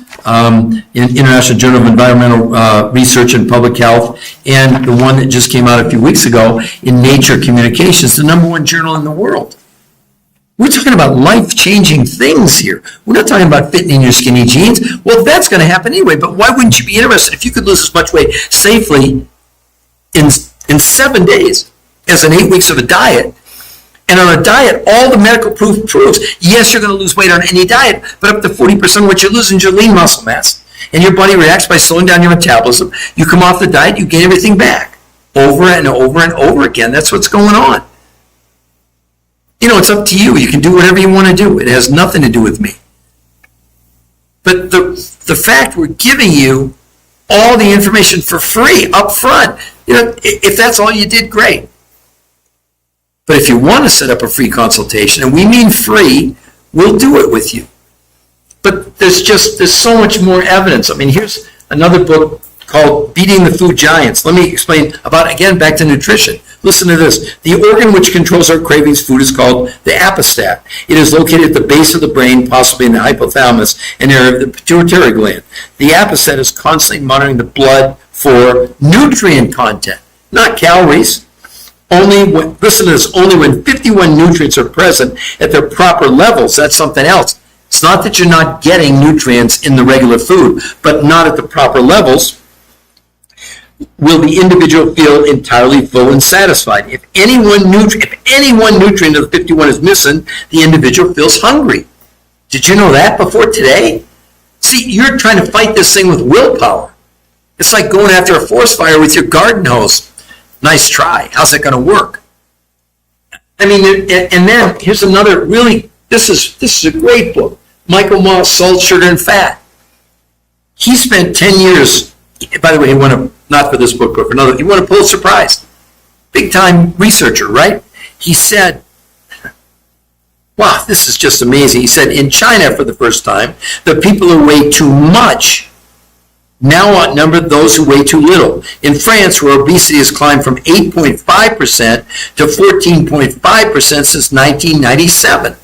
International Journal of Environmental Research and Public Health, and the one that just came out a few weeks ago in Nature Communications, the #1 journal in the world. We're talking about life-changing things here. We're not talking about fitting in your skinny jeans. Well, that's going to happen anyway, but why wouldn't you be interested if you could lose as much weight safely in 7 days as in 8 weeks of a diet? And on a diet, all the medical proof proves, yes, you're going to lose weight on any diet, but up to 40% of what you're losing is your lean muscle mass. And your body reacts by slowing down your metabolism. You come off the diet, you gain everything back. Over and over and over again. That's what's going on. It's up to you. You can do whatever you want to do. It has nothing to do with me. But the fact we're giving you all the information for free up front, if that's all you did, great. But if you want to set up a free consultation, and we mean free, we'll do it with you. But there's so much more evidence. Here's another book called Beating the Food Giants. Let me explain about, again, back to nutrition. Listen to this. The organ which controls our cravings food is called the apostat. It is located at the base of the brain, possibly in the hypothalamus, and area of the pituitary gland. The apostat is constantly monitoring the blood for nutrient content, not calories. Listen to this, only when 51 nutrients are present at their proper levels, that's something else. It's not that you're not getting nutrients in the regular food, but not at the proper levels, will the individual feel entirely full and satisfied. If any one nutrient of the 51 is missing, the individual feels hungry. Did you know that before today? See, you're trying to fight this thing with willpower. It's like going after a forest fire with your garden hose. Nice try. How's that going to work? And then here's another this is a great book. Michael Moss, Salt, Sugar, and Fat. He spent 10 years, by the way, he won not for this book, but for another, he won a Pulitzer Prize. big time researcher, right? He said, wow, this is just amazing. He said, in China for the first time, the people who weigh too much now outnumber those who weigh too little. In France, where obesity has climbed from 8.5% to 14.5% since 1997.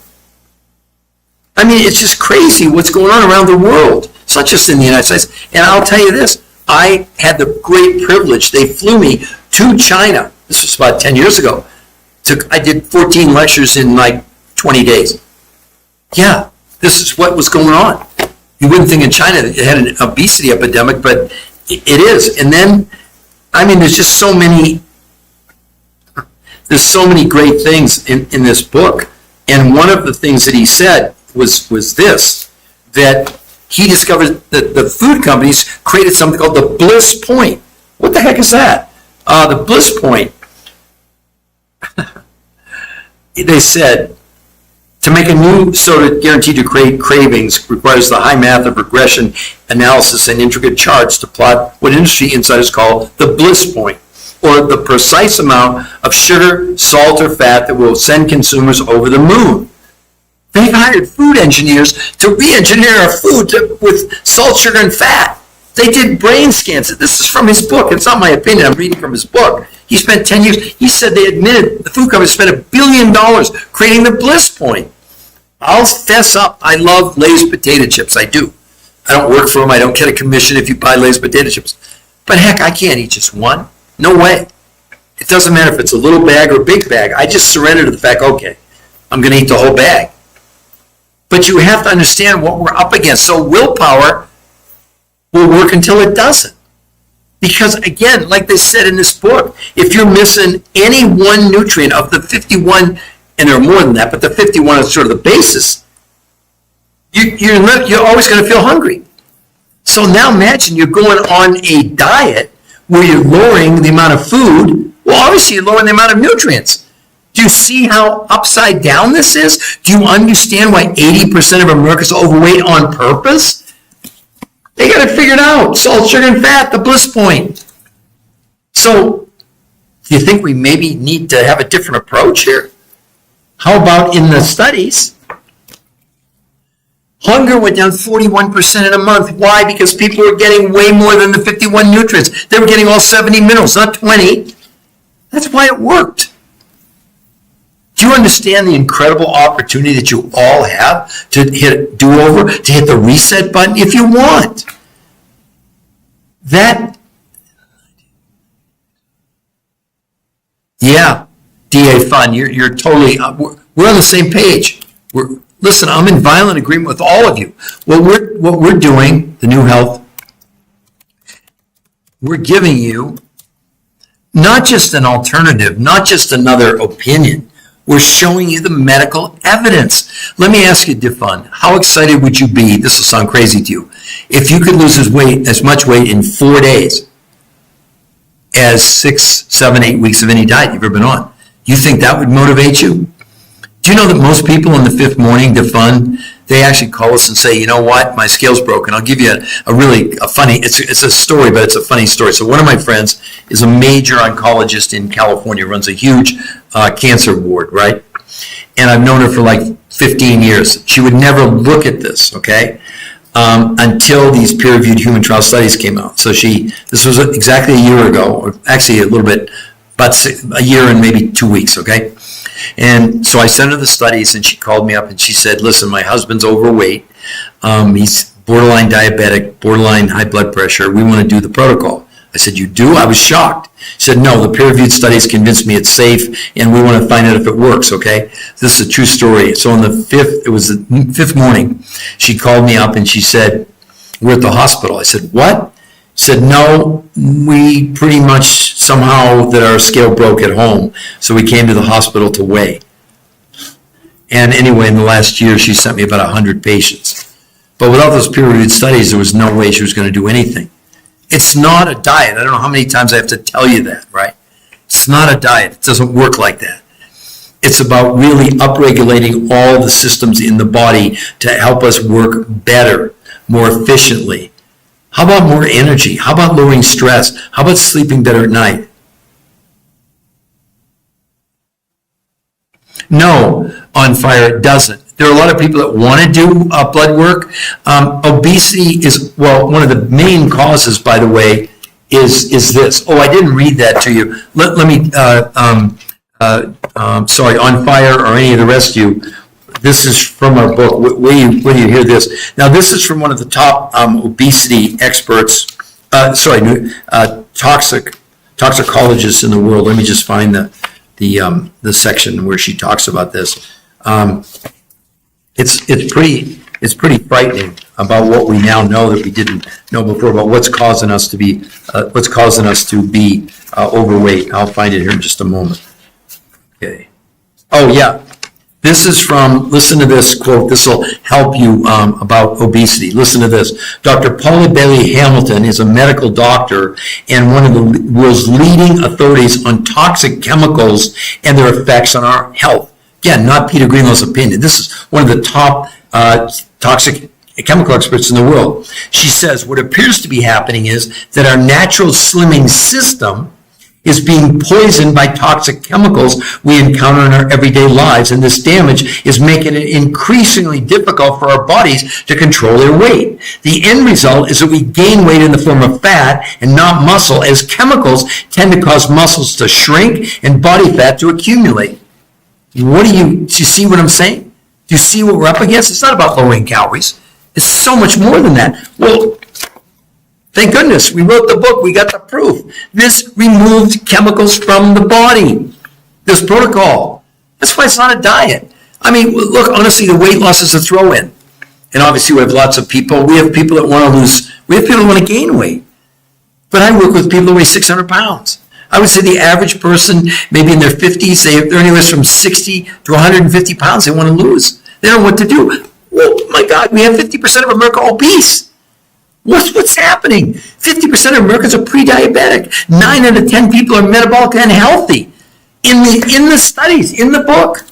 I mean, it's just crazy what's going on around the world. It's not just in the United States. And I'll tell you this, I had the great privilege. They flew me to China. This was about 10 years ago. I did 14 lectures in like 20 days. Yeah, this is what was going on. You wouldn't think in China that it had an obesity epidemic, but it is. And then, I mean, there's so many great things in this book. And one of the things that he said was this, that he discovered that the food companies created something called the bliss point. What the heck is that? The bliss point. They said, to make a new soda guaranteed to create cravings requires the high math of regression analysis and intricate charts to plot what industry insiders call the bliss point, or the precise amount of sugar, salt, or fat that will send consumers over the moon. They hired food engineers to re-engineer our food with salt, sugar, and fat. They did brain scans. This is from his book. It's not my opinion. I'm reading from his book. He spent 10 years. He said they admitted the food company spent $1 billion creating the bliss point. I'll fess up. I love Lay's potato chips. I do. I don't work for them. I don't get a commission if you buy Lay's potato chips. But heck, I can't eat just one. No way. It doesn't matter if it's a little bag or a big bag. I just surrender to the fact, okay, I'm going to eat the whole bag. But you have to understand what we're up against. So willpower will work until it doesn't. Because again, like they said in this book, if you're missing any one nutrient of the 51, and there are more than that, but the 51 is sort of the basis, you're always going to feel hungry. So now imagine you're going on a diet where you're lowering the amount of food. Well, obviously you're lowering the amount of nutrients. Do you see how upside down this is? Do you understand why 80% of Americans are overweight on purpose? They got it figured out. Salt, sugar, and fat, the bliss point. So do you think we maybe need to have a different approach here? How about in the studies? Hunger went down 41% in a month. Why? Because people were getting way more than the 51 nutrients. They were getting all 70 minerals, not 20. That's why it worked. Do you understand the incredible opportunity that you all have to hit do-over, to hit the reset button if you want? Yeah, DA Fund, you're totally, we're on the same page. Listen, I'm in violent agreement with all of you. What we're doing, the New Health, we're giving you not just an alternative, not just another opinion. We're showing you the medical evidence. Let me ask you, DeFund, how excited would you be, this will sound crazy to you, if you could lose as much weight in 4 days as 6, 7, 8 weeks of any diet you've ever been on? You think that would motivate you? Do you know that most people in the fifth morning, DeFund, they actually call us and say, you know what, my scale's broken. I'll give you a funny, it's a story, but it's a funny story. So one of my friends is a major oncologist in California, runs a huge cancer ward, right? And I've known her for like 15 years. She would never look at this, okay, until these peer-reviewed human trial studies came out. So this was exactly a year ago, or actually a little bit, about a year and maybe 2 weeks, okay? And so I sent her the studies, and she called me up and she said, listen, my husband's overweight. He's borderline diabetic, borderline high blood pressure. We want to do the protocol. I said, you do? I was shocked. She said, no, the peer-reviewed studies convinced me it's safe, and we want to find out if it works, okay? This is a true story. So on it was the fifth morning, she called me up and she said, we're at the hospital. I said, what? She said, no, we pretty much somehow that our scale broke at home, so we came to the hospital to weigh. And anyway, in the last year, she sent me about 100 patients. But without those peer-reviewed studies, there was no way she was going to do anything. It's not a diet. I don't know how many times I have to tell you that, right? It's not a diet. It doesn't work like that. It's about really upregulating all the systems in the body to help us work better, more efficiently. How about more energy? How about lowering stress? How about sleeping better at night? No, On Fire, it doesn't. There are a lot of people that want to do blood work. Obesity is, well, one of the main causes, by the way, is this. Oh, I didn't read that to you. Let me, sorry, On Fire or any of the rest of you. This is from our book. Where do you hear this? Now, this is from one of the top obesity experts, toxicologists in the world. Let me just find the section where she talks about this. It's pretty frightening about what we now know that we didn't know before about what's causing us to be overweight. I'll find it here in just a moment. Okay. Oh yeah. This is from, listen to this quote, this will help you about obesity. Listen to this. Dr. Paula Bailey Hamilton is a medical doctor and one of the world's leading authorities on toxic chemicals and their effects on our health. Again, not Peter Greenlaw's opinion. This is one of the top toxic chemical experts in the world. She says, what appears to be happening is that our natural slimming system is being poisoned by toxic chemicals we encounter in our everyday lives, and this damage is making it increasingly difficult for our bodies to control their weight. The end result is that we gain weight in the form of fat and not muscle, as chemicals tend to cause muscles to shrink and body fat to accumulate. Do you see what I'm saying? Do you see what we're up against? It's not about lowering calories. It's so much more than that. Well, thank goodness, we wrote the book, we got the proof. This removed chemicals from the body, this protocol. That's why it's not a diet. I mean, look, honestly, the weight loss is a throw-in. And obviously we have lots of people. We have people that want to lose, we have people that want to gain weight. But I work with people that weigh 600 pounds. I would say the average person, maybe in their 50s, they're anywhere from 60 to 150 pounds they want to lose. They don't know what to do. Well, my God, we have 50% of America obese. What's happening? 50% of Americans are pre-diabetic. 9 out of 10 people are metabolic unhealthy. In the studies, in the book.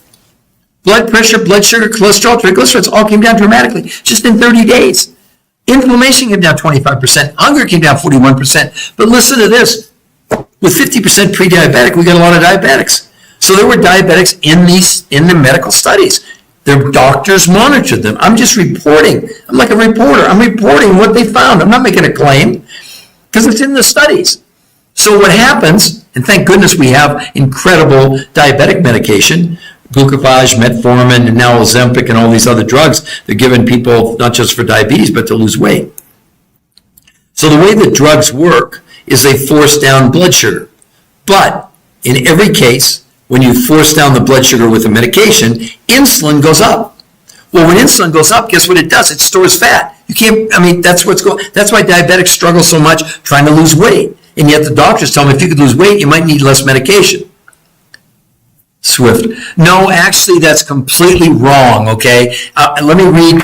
Blood pressure, blood sugar, cholesterol, triglycerides all came down dramatically just in 30 days. Inflammation came down 25%. Hunger came down 41%. But listen to this. With 50% pre-diabetic, we got a lot of diabetics. So there were diabetics in the medical studies. Their doctors monitored them. I'm just reporting. I'm like a reporter. I'm reporting what they found. I'm not making a claim because it's in the studies. So what happens, and thank goodness we have incredible diabetic medication, glucophage, metformin, and now Ozempic and all these other drugs they're giving people not just for diabetes, but to lose weight. So the way that drugs work is they force down blood sugar. But in every case, when you force down the blood sugar with a medication, insulin goes up. Well, when insulin goes up, guess what it does? It stores fat. You can't, I mean, that's why diabetics struggle so much trying to lose weight. And yet the doctors tell them if you could lose weight, you might need less medication. Swift. No, actually, that's completely wrong, okay? Let me read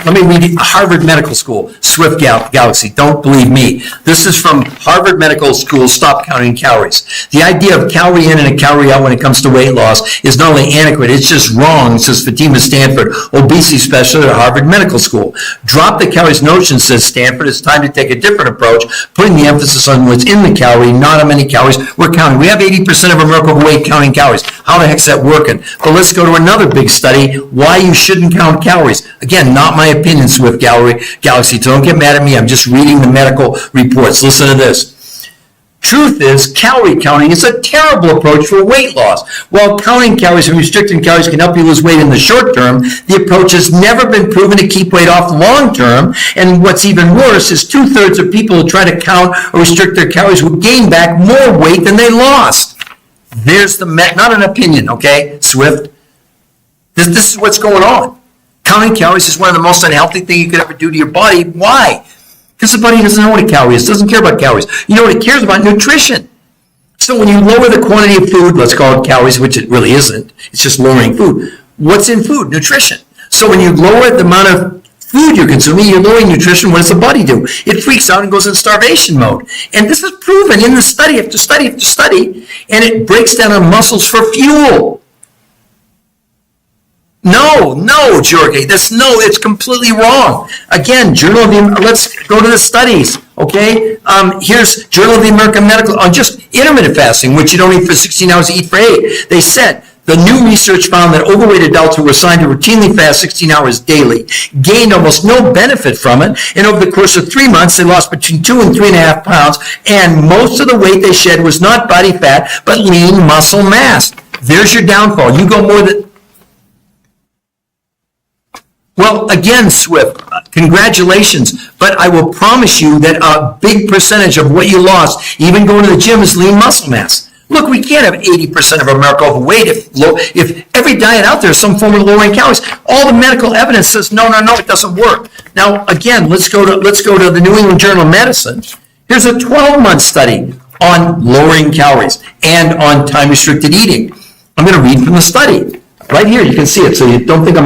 Harvard Medical School, Swift Galaxy. Don't believe me. This is from Harvard Medical School, Stop Counting Calories. The idea of calorie in and a calorie out when it comes to weight loss is not only antiquated, it's just wrong, says Fatima Stanford, obesity specialist at Harvard Medical School. Drop the calories notion, says Stanford. It's time to take a different approach, putting the emphasis on what's in the calorie, not how many calories we're counting. We have 80% of America overweight counting calories. How the heck's that working? But let's go to another big study, why you shouldn't count calories. Again, not my opinion, Swift Galaxy. Don't get mad at me. I'm just reading the medical reports. Listen to this. Truth is, calorie counting is a terrible approach for weight loss. While counting calories and restricting calories can help you lose weight in the short term, the approach has never been proven to keep weight off long term. And what's even worse is 2/3 of people who try to count or restrict their calories will gain back more weight than they lost. There's not an opinion, okay, Swift? This is what's going on. Counting calories is one of the most unhealthy things you could ever do to your body. Why? Because the body doesn't know what a calorie is, doesn't care about calories. You know what it cares about? Nutrition. So when you lower the quantity of food, let's call it calories, which it really isn't, it's just lowering food. What's in food? Nutrition. So when you lower the amount of food you're consuming, you're lowering nutrition. What does the body do? It freaks out and goes in starvation mode. And this is proven in the study after study after study, and it breaks down our muscles for fuel. No, Jorge, it's completely wrong. Again, let's go to the studies, okay? Here's Journal of the American Medical, on just intermittent fasting, which you don't eat for 16 hours, you eat for 8. They said The new research found that overweight adults who were assigned to routinely fast 16 hours daily gained almost no benefit from it, and over the course of 3 months, they lost between 2 and 3.5 pounds, and most of the weight they shed was not body fat, but lean muscle mass. There's your downfall. You go more than... Well, again, Swift, congratulations, but I will promise you that a big percentage of what you lost, even going to the gym, is lean muscle mass. Look, we can't have 80% of America overweight if every diet out there is some form of lowering calories. All the medical evidence says, no, it doesn't work. Now, again, let's go to the New England Journal of Medicine. Here's a 12-month study on lowering calories and on time-restricted eating. I'm going to read from the study. Right here, you can see it, so you don't think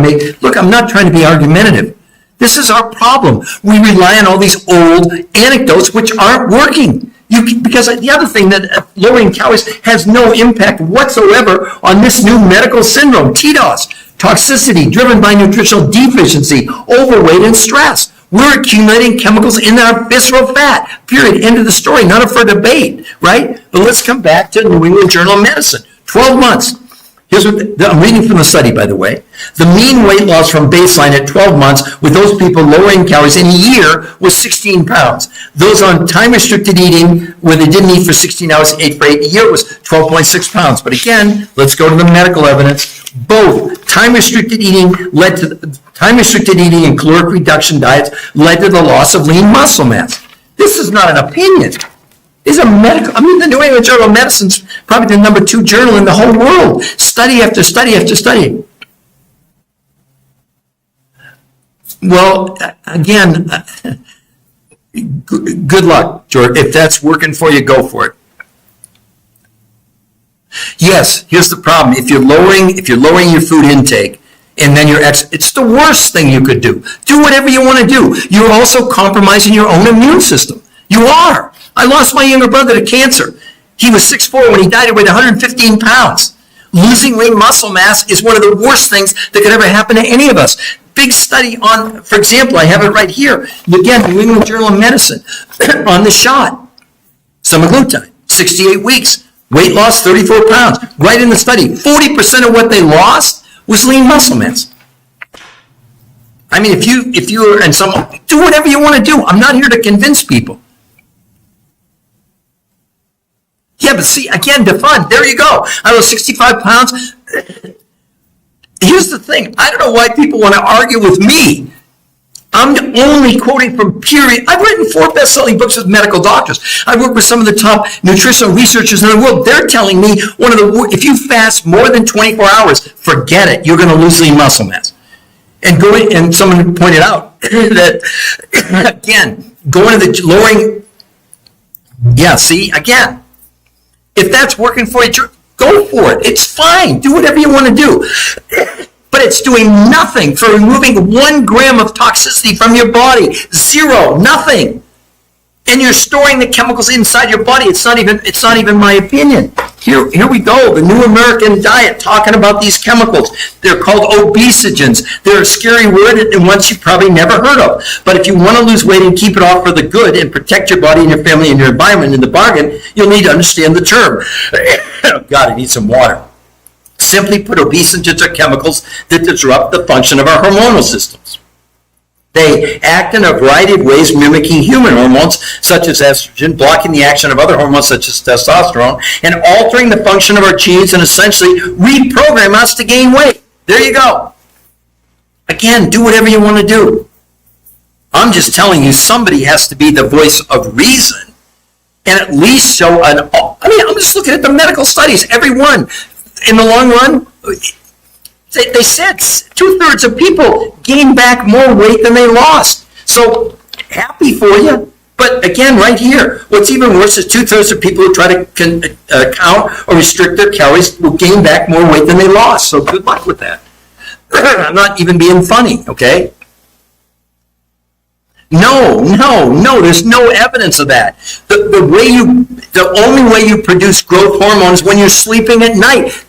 look, I'm not trying to be argumentative. This is our problem. We rely on all these old anecdotes which aren't working. Because the other thing, that lowering calories has no impact whatsoever on this new medical syndrome, TDOS, toxicity driven by nutritional deficiency, overweight, and stress. We're accumulating chemicals in our visceral fat, period, end of the story, not up for debate, right? But let's come back to New England Journal of Medicine, 12 months. Here's what I'm reading from the study, by the way. The mean weight loss from baseline at 12 months with those people lowering calories in a year was 16 pounds. Those on time-restricted eating, where they didn't eat for 16 hours, ate for 8 a year, was 12.6 pounds. But again, let's go to the medical evidence. Both time-restricted eating and caloric reduction diets led to the loss of lean muscle mass. This is not an opinion. Is a medical, the New England Journal of Medicine is probably the number 2 journal in the whole world. Study after study after study. Well, again, good luck, George. If that's working for you, go for it. Yes, here's the problem. If you're lowering your food intake, and then it's the worst thing you could do. Do whatever you want to do. You're also compromising your own immune system. You are. I lost my younger brother to cancer. He was 6'4" when he died. He weighed 115 pounds. Losing lean muscle mass is one of the worst things that could ever happen to any of us. Big study on, for example, I have it right here. Again, New England Journal of Medicine on the shot. Semaglutide, 68 weeks. Weight loss, 34 pounds. Right in the study, 40% of what they lost was lean muscle mass. If you're in do whatever you want to do. I'm not here to convince people. Yeah, but see, again, defund. There you go. I lost 65 pounds. Here's the thing. I don't know why people want to argue with me. I'm only quoting from period. I've written 4 best-selling books with medical doctors. I've worked with some of the top nutritional researchers in the world. They're telling me if you fast more than 24 hours, forget it. You're going to lose lean muscle mass. And someone pointed out that, again, going to the lowering, yeah, see, again, if that's working for you, go for it. It's fine. Do whatever you want to do. But it's doing nothing for removing 1 gram of toxicity from your body. 0, nothing. And you're storing the chemicals inside your body. It's not even my opinion. Here we go. The New American Diet talking about these chemicals. They're called obesogens. They're a scary word and one you probably never heard of. But if you want to lose weight and keep it off for the good and protect your body and your family and your environment in the bargain, you'll need to understand the term. God, I need some water. Simply put, obesogens are chemicals that disrupt the function of our hormonal systems. They act in a variety of ways, mimicking human hormones, such as estrogen, blocking the action of other hormones, such as testosterone, and altering the function of our genes and essentially reprogram us to gain weight. There you go. Again, do whatever you want to do. I'm just telling you, somebody has to be the voice of reason and at least show I'm just looking at the medical studies, every one. In the long run, they said 2/3 of people gain back more weight than they lost. So happy for you. But again, right here, what's even worse is 2/3 of people who try to count or restrict their calories will gain back more weight than they lost. So good luck with that. I'm not even being funny, okay? No, there's no evidence of that. The only way you produce growth hormones is when you're sleeping at night.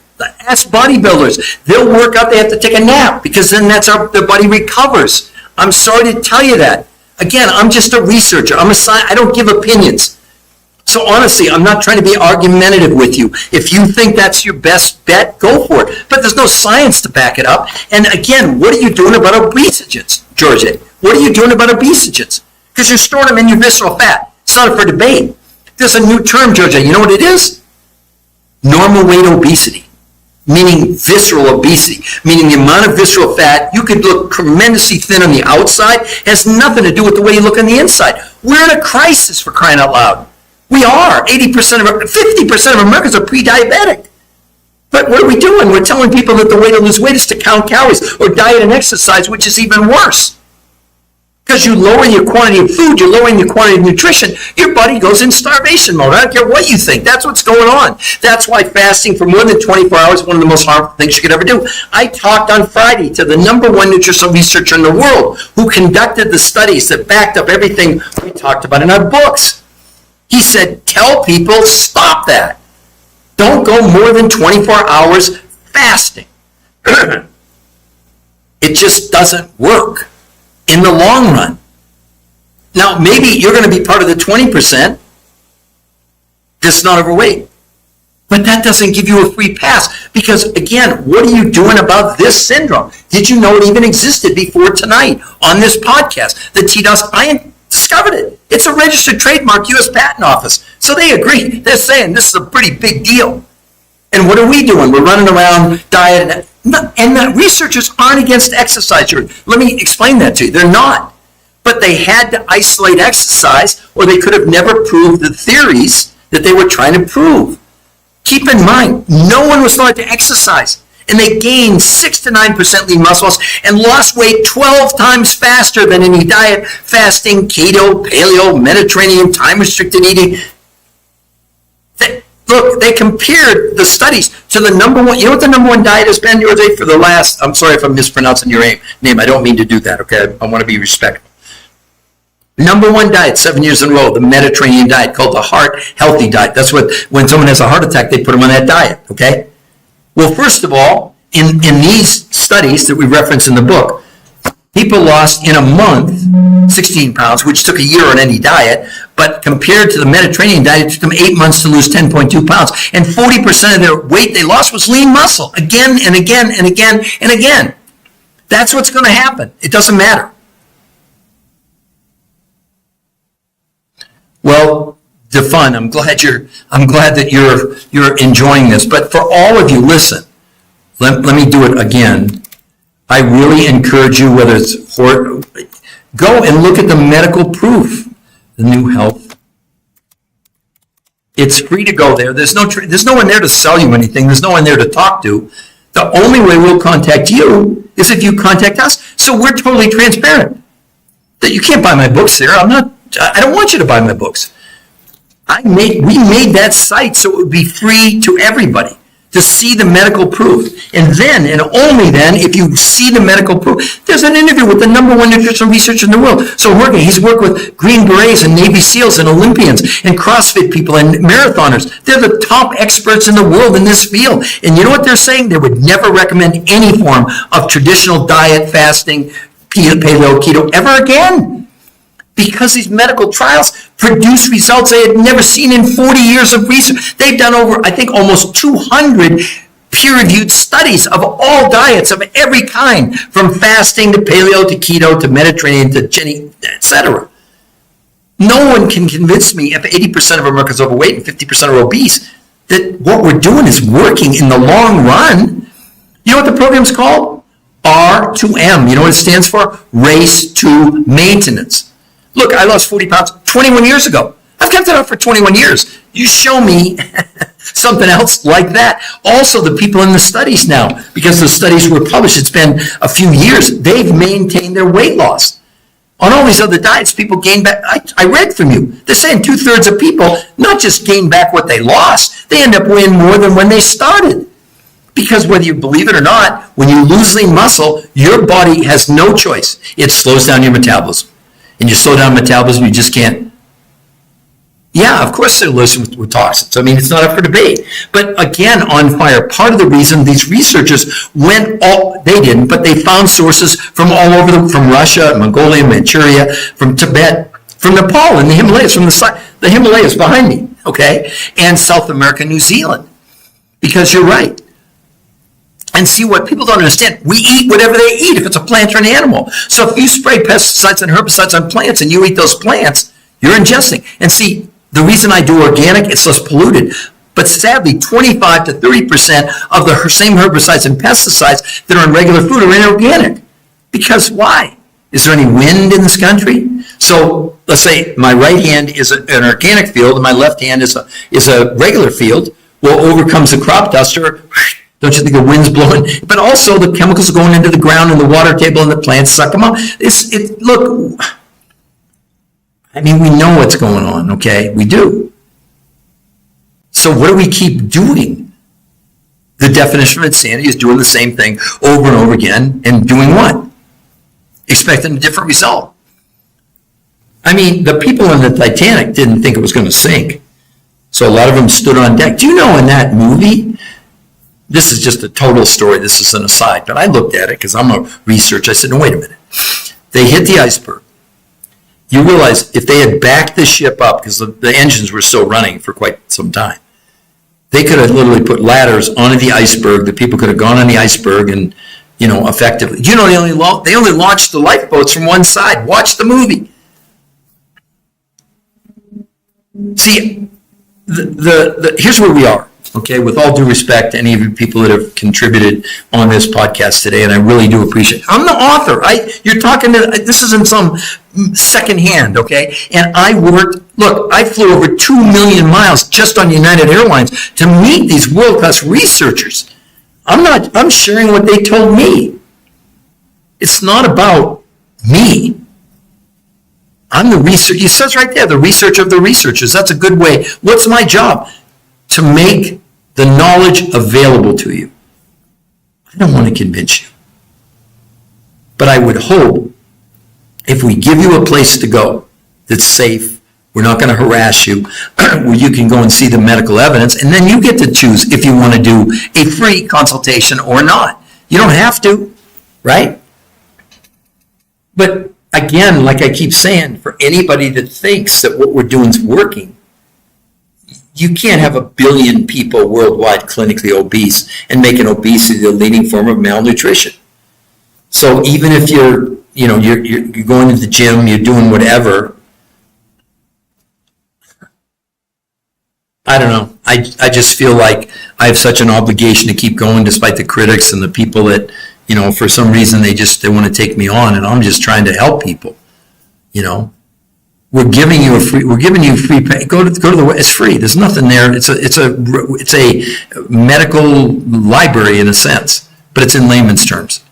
Ask bodybuilders. They'll work out, they have to take a nap because then their body recovers. I'm sorry to tell you that. Again, I'm just a researcher. I don't give opinions. So honestly, I'm not trying to be argumentative with you. If you think that's your best bet, go for it. But there's no science to back it up. And again, what are you doing about obesogens, Georgia? What are you doing about obesogens? Because you're storing them in your visceral fat. It's not up for debate. There's a new term, Georgia. You know what it is? Normal weight obesity. Meaning visceral obesity, meaning the amount of visceral fat, you could look tremendously thin on the outside, has nothing to do with the way you look on the inside. We're in a crisis, for crying out loud. We are. 50% of Americans are pre-diabetic. But what are we doing? We're telling people that the way to lose weight is to count calories or diet and exercise, which is even worse. Because you lower your quantity of food, you're lowering your quantity of nutrition, your body goes in starvation mode. I don't care what you think. That's what's going on. That's why fasting for more than 24 hours is one of the most harmful things you could ever do. I talked on Friday to the #1 nutritional researcher in the world who conducted the studies that backed up everything we talked about in our books. He said, tell people, stop that. Don't go more than 24 hours fasting. It just doesn't work in the long run. Now, maybe you're going to be part of the 20% that's not overweight. But that doesn't give you a free pass. Because, again, what are you doing about this syndrome? Did you know it even existed before tonight on this podcast? The TDOS, I discovered it. It's a registered trademark, U.S. Patent Office. So they agree. They're saying this is a pretty big deal. And what are we doing? We're running around diet. And the researchers aren't against exercise. Let me explain that to you. They're not. But they had to isolate exercise or they could have never proved the theories that they were trying to prove. Keep in mind, no one was allowed to exercise. And they gained 6 to 9% lean muscle mass and lost weight 12 times faster than any diet, fasting, keto, paleo, Mediterranean, time-restricted eating. Look, they compared the studies to the #1. You know what the #1 diet has been, George, for the last, I'm sorry if I'm mispronouncing your name. I don't mean to do that, okay? I want to be respectful. #1 diet, 7 years in a row, the Mediterranean diet called the Heart Healthy Diet. That's what, when someone has a heart attack, they put them on that diet, okay? Well, first of all, in these studies that we reference in the book, people lost in a month 16 pounds, which took a year on any diet, but compared to the Mediterranean diet, it took them 8 months to lose 10.2 pounds. And 40% of their weight they lost was lean muscle, again and again and again and again. That's what's going to happen. It doesn't matter. Well, Defun, I'm glad that you're enjoying this. But for all of you, listen, let me do it again. I really encourage you, whether it's go and look at the medical proof, the New Health. It's free to go there. There's no one there to sell you anything. There's no one there to talk to. The only way we'll contact you is if you contact us. So we're totally transparent. That you can't buy my books there. I don't want you to buy my books. We made that site so it would be free to everybody to see the medical proof. And then, and only then, if you see the medical proof, there's an interview with the #1 nutritional researcher in the world. So he's worked with Green Berets and Navy SEALs and Olympians and CrossFit people and marathoners. They're the top experts in the world in this field. And you know what they're saying? They would never recommend any form of traditional diet, fasting, paleo, keto ever again. Because these medical trials produce results they had never seen in 40 years of research. They've done over, I think, almost 200 peer-reviewed studies of all diets of every kind, from fasting to paleo to keto to Mediterranean to Jenny, etc. No one can convince me, if 80% of Americans are overweight and 50% are obese, that what we're doing is working in the long run. You know what the program's called? R2M. You know what it stands for? Race to Maintenance. Look, I lost 40 pounds 21 years ago. I've kept it up for 21 years. You show me something else like that. Also, the people in the studies now, because the studies were published, it's been a few years, they've maintained their weight loss. On all these other diets, people gain back. I read from you. They're saying 2/3 of people not just gain back what they lost, they end up weighing more than when they started. Because whether you believe it or not, when you lose lean muscle, your body has no choice. It slows down your metabolism. And you slow down metabolism, you just can't. Yeah, of course they're losing with toxins. I mean, it's not up for debate. But again, on fire, part of the reason these researchers they didn't, but they found sources from all over, from Russia, Mongolia, Manchuria, from Tibet, from Nepal and the Himalayas, from the Himalayas behind me. okay, and South America, New Zealand, because you're right. And see, what people don't understand, we eat whatever they eat, if it's a plant or an animal. So if you spray pesticides and herbicides on plants and you eat those plants, you're ingesting. And see, the reason I do organic, it's less polluted. But sadly, 25 to 30% of the same herbicides and pesticides that are in regular food are inorganic. Because why? Is there any wind in this country? So let's say my right hand is an organic field and my left hand is a regular field. Well, over comes the crop duster. Don't you think the wind's blowing? But also the chemicals are going into the ground and the water table and the plants suck them up. Look, I mean, we know what's going on, okay? We do. So what do we keep doing? The definition of insanity is doing the same thing over and over again and doing what? Expecting a different result. I mean, the people in the Titanic didn't think it was going to sink. So a lot of them stood on deck. Do you know in that movie, this is just a total story, this is an aside, but I looked at it because I'm a researcher. I said, no, wait a minute. They hit the iceberg. You realize if they had backed the ship up, because the engines were still running for quite some time, they could have literally put ladders onto the iceberg. The people could have gone on the iceberg and, effectively. They only launched the lifeboats from one side. Watch the movie. See, here's where we are. Okay, with all due respect to any of you people that have contributed on this podcast today, and I really do appreciate it. I'm the author. You're talking to, this isn't some secondhand, okay? And I flew over 2 million miles just on United Airlines to meet these world-class researchers. I'm sharing what they told me. It's not about me. I'm the researcher. It says right there, the research of the researchers. That's a good way. What's my job? To make the knowledge available to you. I don't want to convince you. But I would hope if we give you a place to go that's safe, we're not going to harass you, where you can go and see the medical evidence, and then you get to choose if you want to do a free consultation or not. You don't have to, right? But again, like I keep saying, for anybody that thinks that what we're doing is working, you can't have 1 billion people worldwide clinically obese and making obesity the leading form of malnutrition. So even if you're going to the gym, you're doing whatever, I don't know. I just feel like I have such an obligation to keep going despite the critics and the people that, for some reason they want to take me on, and I'm just trying to help people, We're giving you free. Go to the. It's free. There's nothing there. It's a medical library in a sense, but it's in layman's terms.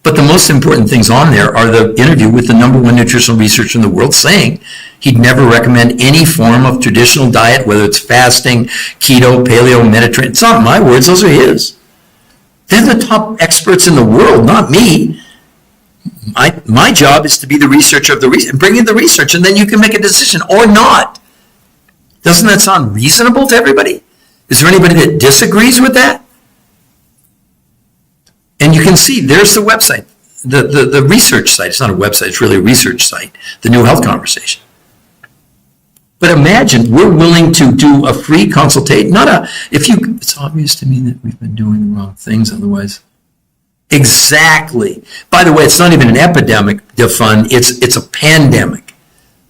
But the most important things on there are the interview with the #1 nutritional researcher in the world saying he'd never recommend any form of traditional diet, whether it's fasting, keto, paleo, Mediterranean. It's not my words; those are his. They're the top experts in the world, not me. My job is to be the researcher of the research, bring in the research, and then you can make a decision or not. Doesn't that sound reasonable to everybody? Is there anybody that disagrees with that? And you can see, there's the website, the research site. It's not a website, it's really a research site, the New Health Conversation. But imagine we're willing to do a free consultation, it's obvious to me that we've been doing the wrong things otherwise. Exactly. By the way, it's not even an epidemic, defund, it's a pandemic,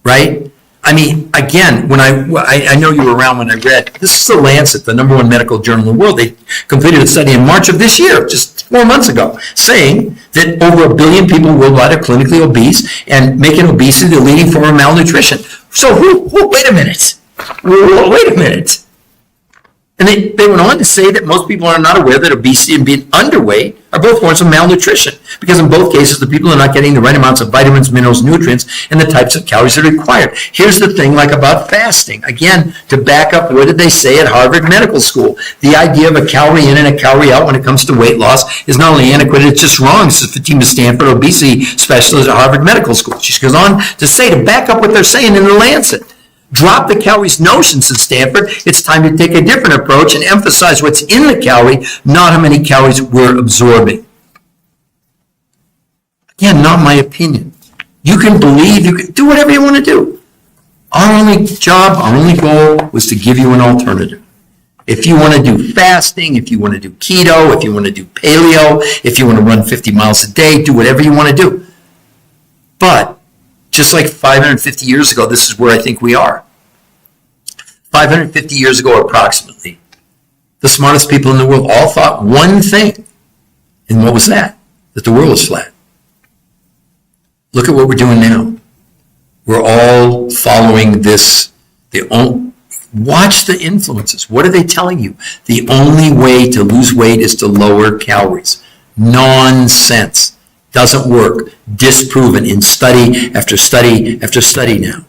right? I mean, again, when I know you were around when I read, this is the Lancet, the #1 medical journal in the world. They completed a study in March of this year, just 4 months ago, saying that over 1 billion people worldwide are clinically obese and making obesity the leading form of malnutrition. So wait a minute. Wait a minute. And they went on to say that most people are not aware that obesity and being underweight are both forms of malnutrition, because in both cases, the people are not getting the right amounts of vitamins, minerals, nutrients, and the types of calories that are required. Here's the thing about fasting. Again, to back up, what did they say at Harvard Medical School? The idea of a calorie in and a calorie out when it comes to weight loss is not only antiquated, it's just wrong. This is Fatima Stanford, obesity specialist at Harvard Medical School. She goes on to say, to back up what they're saying in the Lancet, drop the calories notions at Stanford. It's time to take a different approach and emphasize what's in the calorie, not how many calories we're absorbing. Again, not my opinion. You can believe, you can do whatever you want to do. Our only job, our only goal was to give you an alternative. If you want to do fasting, if you want to do keto, if you want to do paleo, if you want to run 50 miles a day, do whatever you want to do. But just like 550 years ago, this is where I think we are. 550 years ago, approximately, the smartest people in the world all thought one thing. And what was that? That the world was flat. Look at what we're doing now. We're all following this. Watch the influences. What are they telling you? The only way to lose weight is to lower calories. Nonsense. Doesn't work. Disproven in study after study after study now.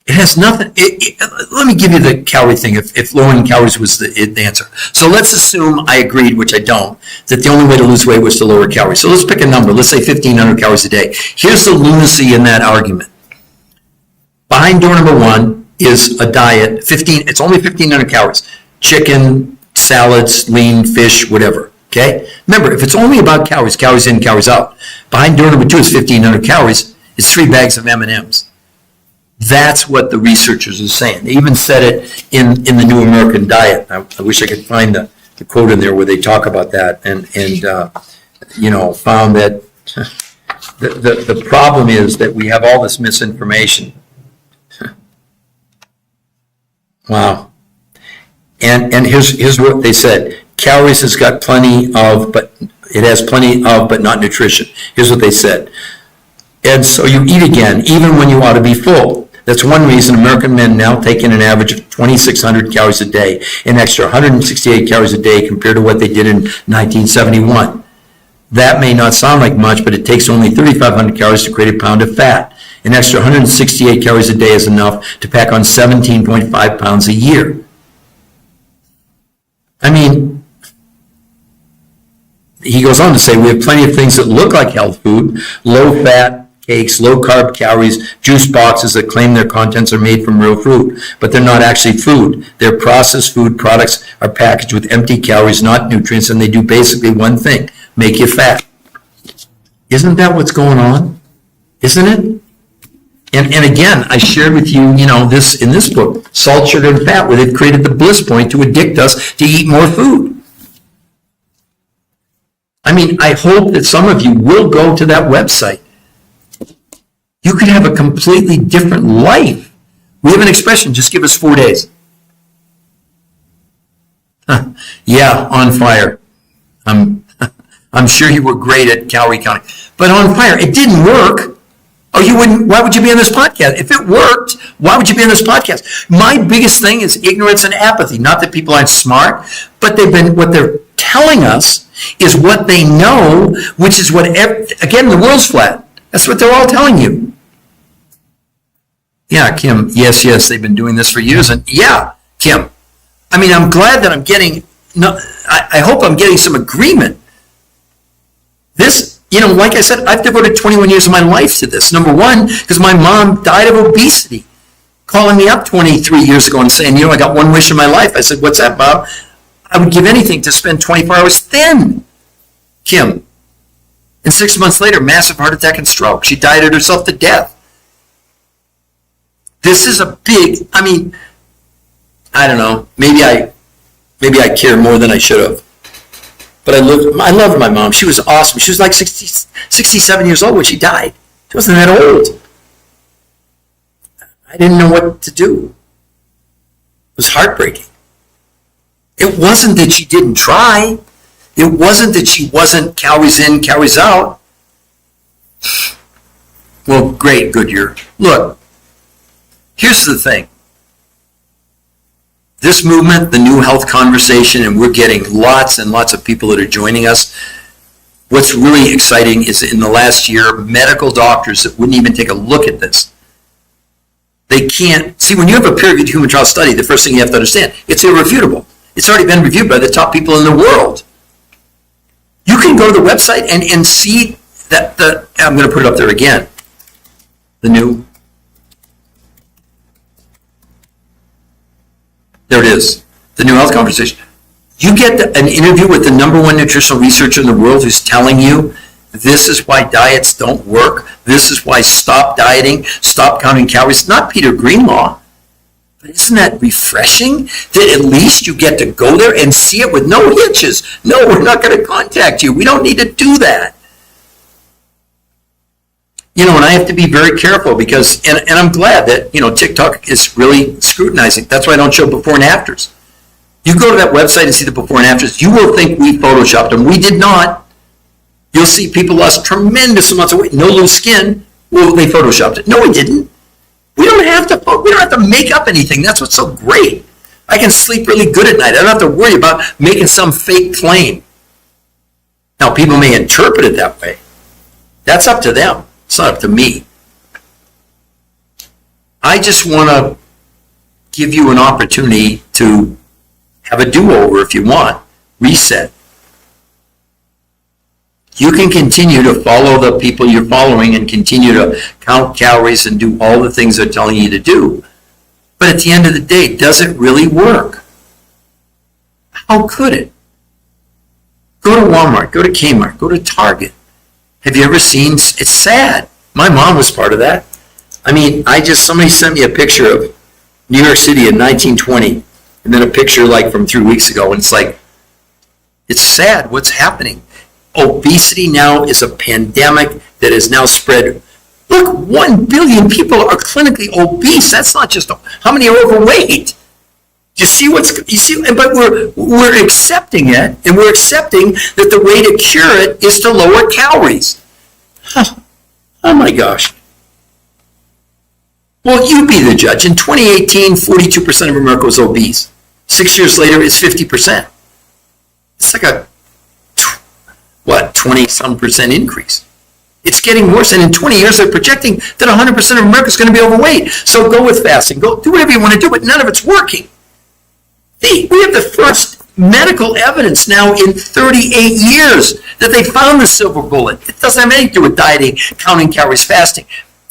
It has nothing. Let me give you the calorie thing, if lowering calories was the answer. So let's assume I agreed, which I don't, that the only way to lose weight was to lower calories. So let's pick a number. Let's say 1,500 calories a day. Here's the lunacy in that argument. Behind door number one is a diet, it's only 1,500 calories. Chicken, salads, lean, fish, whatever. Okay? Remember, if it's only about calories in, calories out, behind door number two is 1,500 calories. It's 3 bags of M&Ms. That's what the researchers are saying. They even said it in the New American Diet. I wish I could find the quote in there where they talk about that and found that the problem is that we have all this misinformation. Wow. And here's what they said. Calories has got plenty of, but it has plenty of, but not nutrition. Here's what they said. And so you eat again, even when you ought to be full. That's one reason American men now take in an average of 2,600 calories a day, an extra 168 calories a day compared to what they did in 1971. That may not sound like much, but it takes only 3,500 calories to create a pound of fat. An extra 168 calories a day is enough to pack on 17.5 pounds a year. I mean, he goes on to say, we have plenty of things that look like health food, low-fat cakes, low-carb calories, juice boxes that claim their contents are made from real fruit, but they're not actually food. They're processed food products are packaged with empty calories, not nutrients, and they do basically one thing, make you fat. Isn't that what's going on? Isn't it? And again, I shared with you, this in this book, Salt, Sugar, and Fat, where they've created the bliss point to addict us to eat more food. I mean, I hope that some of you will go to that website. You could have a completely different life. We have an expression, just give us 4 days. Yeah, on fire. I'm sure you were great at calorie counting. But on fire, it didn't work. Oh, you wouldn't, why would you be on this podcast? If it worked, why would you be on this podcast? My biggest thing is ignorance and apathy. Not that people aren't smart, but what they're telling us is what they know, which is again, the world's flat. That's what they're all telling you. Yeah, Kim, yes, they've been doing this for years. And yeah, Kim, I mean, I'm glad that I hope I'm getting some agreement. This, like I said, I've devoted 21 years of my life to this. Number one, because my mom died of obesity, calling me up 23 years ago and saying, I got one wish in my life. I said, what's that, Bob? I would give anything to spend 24 hours thin, Kim. And 6 months later, massive heart attack and stroke. She dieted herself to death. This is a big, I don't know, maybe I care more than I should have. But I loved my mom. She was awesome. She was like 67 years old when she died. She wasn't that old. I didn't know what to do. It was heartbreaking. It wasn't that she didn't try. It wasn't that she wasn't calories in, calories out. Well, great, Goodyear. Look, here's the thing. This movement, the New Health Conversation, and we're getting lots and lots of people that are joining us. What's really exciting is in the last year, medical doctors that wouldn't even take a look at this. They can't, see, when you have a peer-reviewed human trial study, the first thing you have to understand, it's irrefutable. It's already been reviewed by the top people in the world. You can go to the website and see that I'm going to put it up there again. There it is, the New Health Conversation. You get an interview with the #1 nutritional researcher in the world who's telling you This is why diets don't work. This is why stop dieting, stop counting calories. Not Peter Greenlaw. But isn't that refreshing that at least you get to go there and see it with no hitches? No, we're not going to contact you. We don't need to do that. And I have to be very careful because, and I'm glad that, TikTok is really scrutinizing. That's why I don't show before and afters. You go to that website and see the before and afters, you will think we photoshopped them. We did not. You'll see people lost tremendous amounts of weight, no loose skin. Well, they photoshopped it. No, we didn't. We don't have to make up anything. That's what's so great. I can sleep really good at night. I don't have to worry about making some fake claim. Now, people may interpret it that way. That's up to them. It's not up to me. I just want to give you an opportunity to have a do-over if you want. Reset. You can continue to follow the people you're following and continue to count calories and do all the things they're telling you to do. But at the end of the day, does it really work? How could it? Go to Walmart, go to Kmart, go to Target. Have you ever seen, it's sad. My mom was part of that. Somebody sent me a picture of New York City in 1920, and then a picture from 3 weeks ago, and it's sad what's happening. Obesity now is a pandemic that is now spread. Look, 1 billion people are clinically obese. That's not just, how many are overweight? Do you see but we're accepting it, and we're accepting that the way to cure it is to lower calories. Oh my gosh. Well, you be the judge. In 2018, 42% of America was obese. 6 years later, it's 50%. It's like a 20-some% increase. It's getting worse, and in 20 years, they're projecting that 100% of America is going to be overweight. So go with fasting, go do whatever you want to do, but none of it's working. We have the first medical evidence now in 38 years that they found the silver bullet. It doesn't have anything to do with dieting, counting calories, fasting.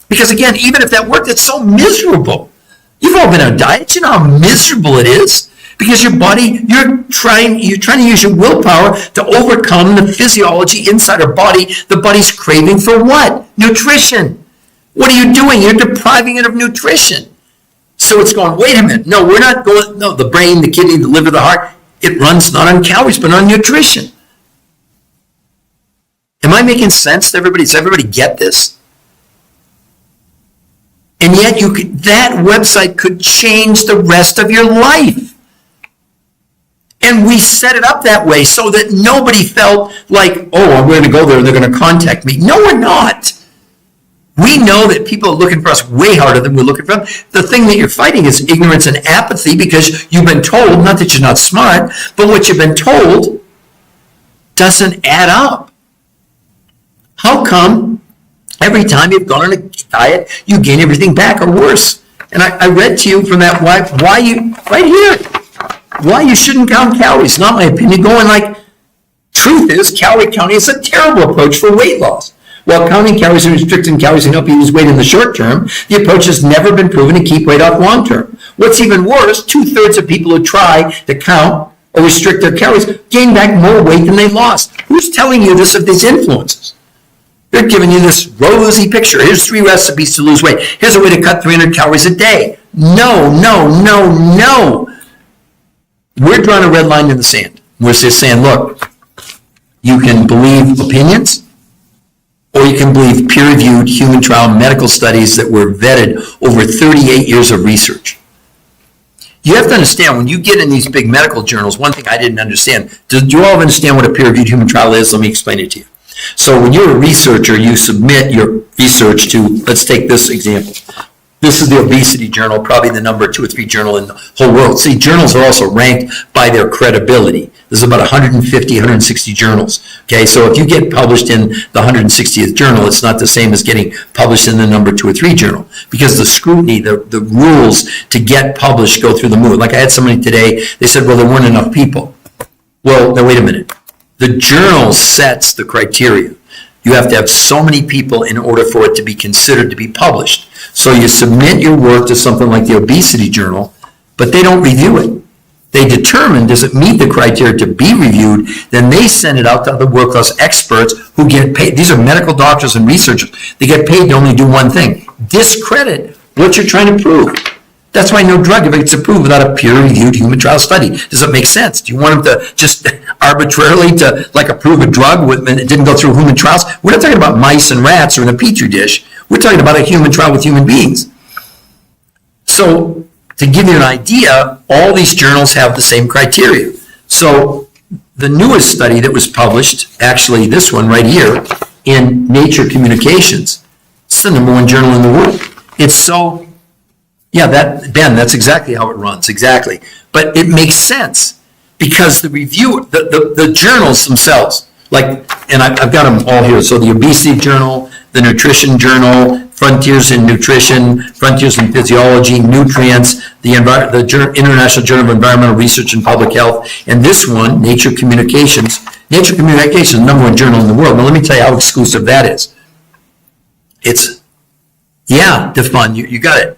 Because again, even if that worked, it's so miserable. You've all been on diets, you know how miserable it is. Because your body, you're trying to use your willpower to overcome the physiology inside our body. The body's craving for what? Nutrition. What are you doing? You're depriving it of nutrition. So it's going, wait a minute. No, we're not going, no, the brain, the kidney, the liver, the heart, it runs not on calories, but on nutrition. Am I making sense to everybody? Does everybody get this? And yet that website could change the rest of your life. And we set it up that way so that nobody felt like, oh, I'm going to go there and they're going to contact me. No, we're not. We know that people are looking for us way harder than we're looking for them. The thing that you're fighting is ignorance and apathy because you've been told, not that you're not smart, but what you've been told doesn't add up. How come every time you've gone on a diet, you gain everything back or worse? And I read to you from that why you, right here, why you shouldn't count calories. Not my opinion. Going like, truth is, calorie counting is a terrible approach for weight loss. While counting calories and restricting calories can help you lose weight in the short term, the approach has never been proven to keep weight off long term. What's even worse, 2/3 of people who try to count or restrict their calories gain back more weight than they lost. Who's telling you this of these influences? They're giving you this rosy picture. Here's 3 recipes to lose weight. Here's a way to cut 300 calories a day. No. We're drawing a red line in the sand. We're just saying, look, you can believe opinions, or you can believe peer-reviewed human trial medical studies that were vetted over 38 years of research. You have to understand, when you get in these big medical journals, one thing I didn't understand, do you all understand what a peer-reviewed human trial is? Let me explain it to you. So when you're a researcher, you submit your research to, let's take this example. This is the obesity journal, probably the number 2 or 3 journal in the whole world. See, journals are also ranked by their credibility. There's about 150, 160 journals. Okay, so if you get published in the 160th journal, it's not the same as getting published in the number 2 or 3 journal, because the scrutiny, the rules to get published go through the moon. Like I had somebody today, they said, well, there weren't enough people. Well, now wait a minute. The journal sets the criteria. You have to have so many people in order for it to be considered to be published. So you submit your work to something like the Obesity Journal, but they don't review it. They determine, does it meet the criteria to be reviewed? Then they send it out to other world-class experts who get paid. These are medical doctors and researchers. They get paid to only do one thing: discredit what you're trying to prove. That's why no drug gets approved without a peer-reviewed human trial study. Does it make sense? Do you want them to just arbitrarily to approve a drug when it didn't go through human trials? We're not talking about mice and rats or in a petri dish. We're talking about a human trial with human beings. So to give you an idea, all these journals have the same criteria. So the newest study that was published, actually this one right here, in Nature Communications, it's the #1 journal in the world. It's so, yeah, Ben, that's exactly how it runs, exactly. But it makes sense because the review, the journals themselves, and I've got them all here. So the Obesity Journal, the Nutrition Journal, Frontiers in Nutrition, Frontiers in Physiology, Nutrients, the International Journal of Environmental Research and Public Health, and this one, Nature Communications. Nature Communications is the #1 journal in the world. Now let me tell you how exclusive that is. Defun, you got it.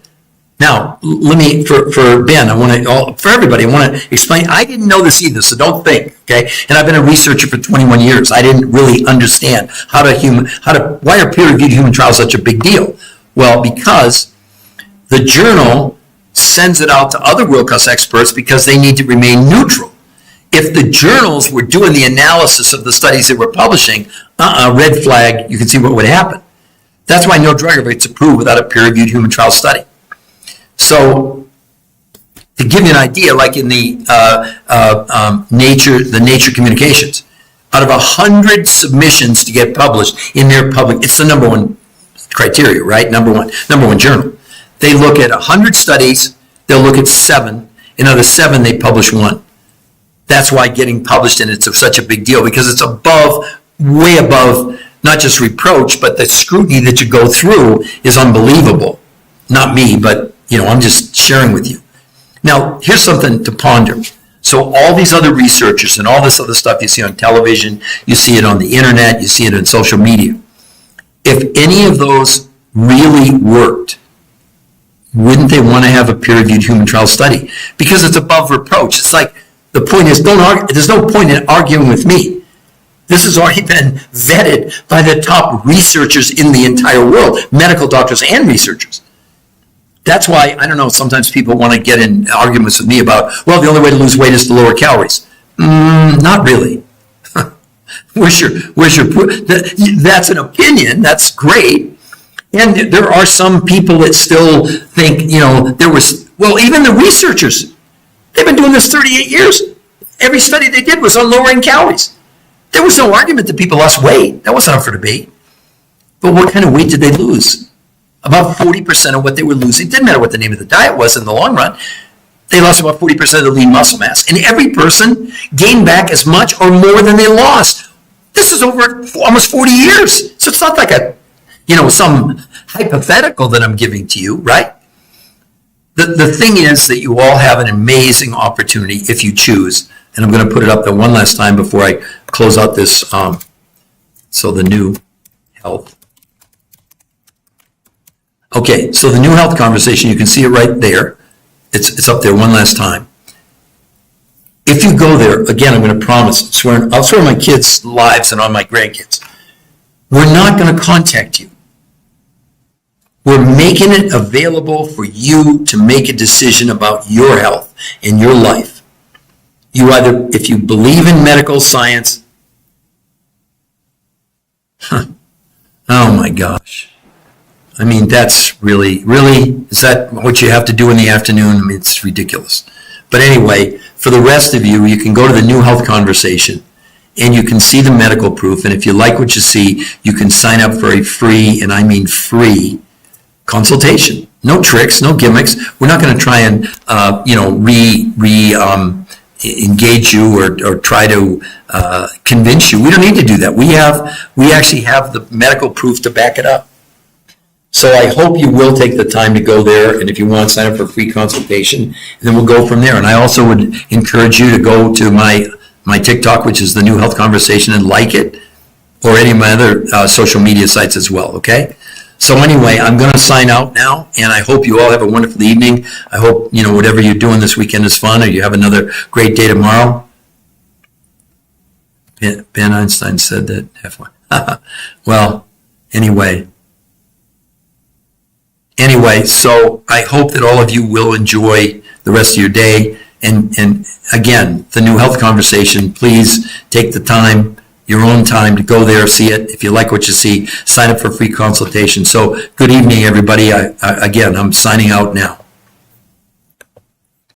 Now, let me, for Ben, for everybody, I want to explain, I didn't know this either, so don't think, okay? And I've been a researcher for 21 years. I didn't really understand why are peer-reviewed human trials such a big deal? Well, because the journal sends it out to other world-class experts because they need to remain neutral. If the journals were doing the analysis of the studies they were publishing, red flag, you can see what would happen. That's why no drug gets approved without a peer-reviewed human trial study. So, to give you an idea, like in the Nature Communications, out of 100 submissions to get published in their public, it's the #1 criteria, right? Number one journal. They look at 100 studies, they'll look at 7, and out of 7, they publish 1. That's why getting published in it's such a big deal, because it's way above, not just reproach, but the scrutiny that you go through is unbelievable. Not me, but I'm just sharing with you. Now, here's something to ponder. So all these other researchers and all this other stuff you see on television, you see it on the internet, you see it on social media. If any of those really worked, wouldn't they want to have a peer-reviewed human trial study? Because it's above reproach. It's like, the point is, don't argue. There's no point in arguing with me. This has already been vetted by the top researchers in the entire world, medical doctors and researchers. That's why, I don't know, sometimes people want to get in arguments with me about, well, the only way to lose weight is to lower calories. Not really. Where's your proof? That's an opinion. That's great. And there are some people that still think, even the researchers, they've been doing this 38 years. Every study they did was on lowering calories. There was no argument that people lost weight. That wasn't up for debate. But what kind of weight did they lose? About 40% of what they were losing, didn't matter what the name of the diet was in the long run, they lost about 40% of the lean muscle mass. And every person gained back as much or more than they lost. This is over almost 40 years. So it's not like some hypothetical that I'm giving to you, right? The thing is that you all have an amazing opportunity if you choose. And I'm going to put it up there one last time before I close out this. So the new health. Okay, so the new health conversation, you can see it right there. It's up there one last time. If you go there, again, I'm going to promise, I'll swear on my kids' lives and on my grandkids, we're not going to contact you. We're making it available for you to make a decision about your health and your life. You either, if you believe in medical science, oh my gosh. I mean, that's really, is that what you have to do in the afternoon? I mean, it's ridiculous. But anyway, for the rest of you, you can go to the New Health Conversation and you can see the medical proof. And if you like what you see, you can sign up for a free, and I mean free, consultation. No tricks, no gimmicks. We're not going to try and, engage you or try to convince you. We don't need to do that. We actually have the medical proof to back it up. So I hope you will take the time to go there, and if you want, sign up for a free consultation, and then we'll go from there. And I also would encourage you to go to my TikTok, which is the New Health Conversation, and like it, or any of my other social media sites as well, okay? So anyway, I'm going to sign out now, and I hope you all have a wonderful evening. I hope, whatever you're doing this weekend is fun, or you have another great day tomorrow. Ben Einstein said that. Well, anyway, so I hope that all of you will enjoy the rest of your day. And again, the New Health Conversation, please take the time, your own time, to go there, see it. If you like what you see, sign up for a free consultation. So good evening, everybody. Again, I'm signing out now.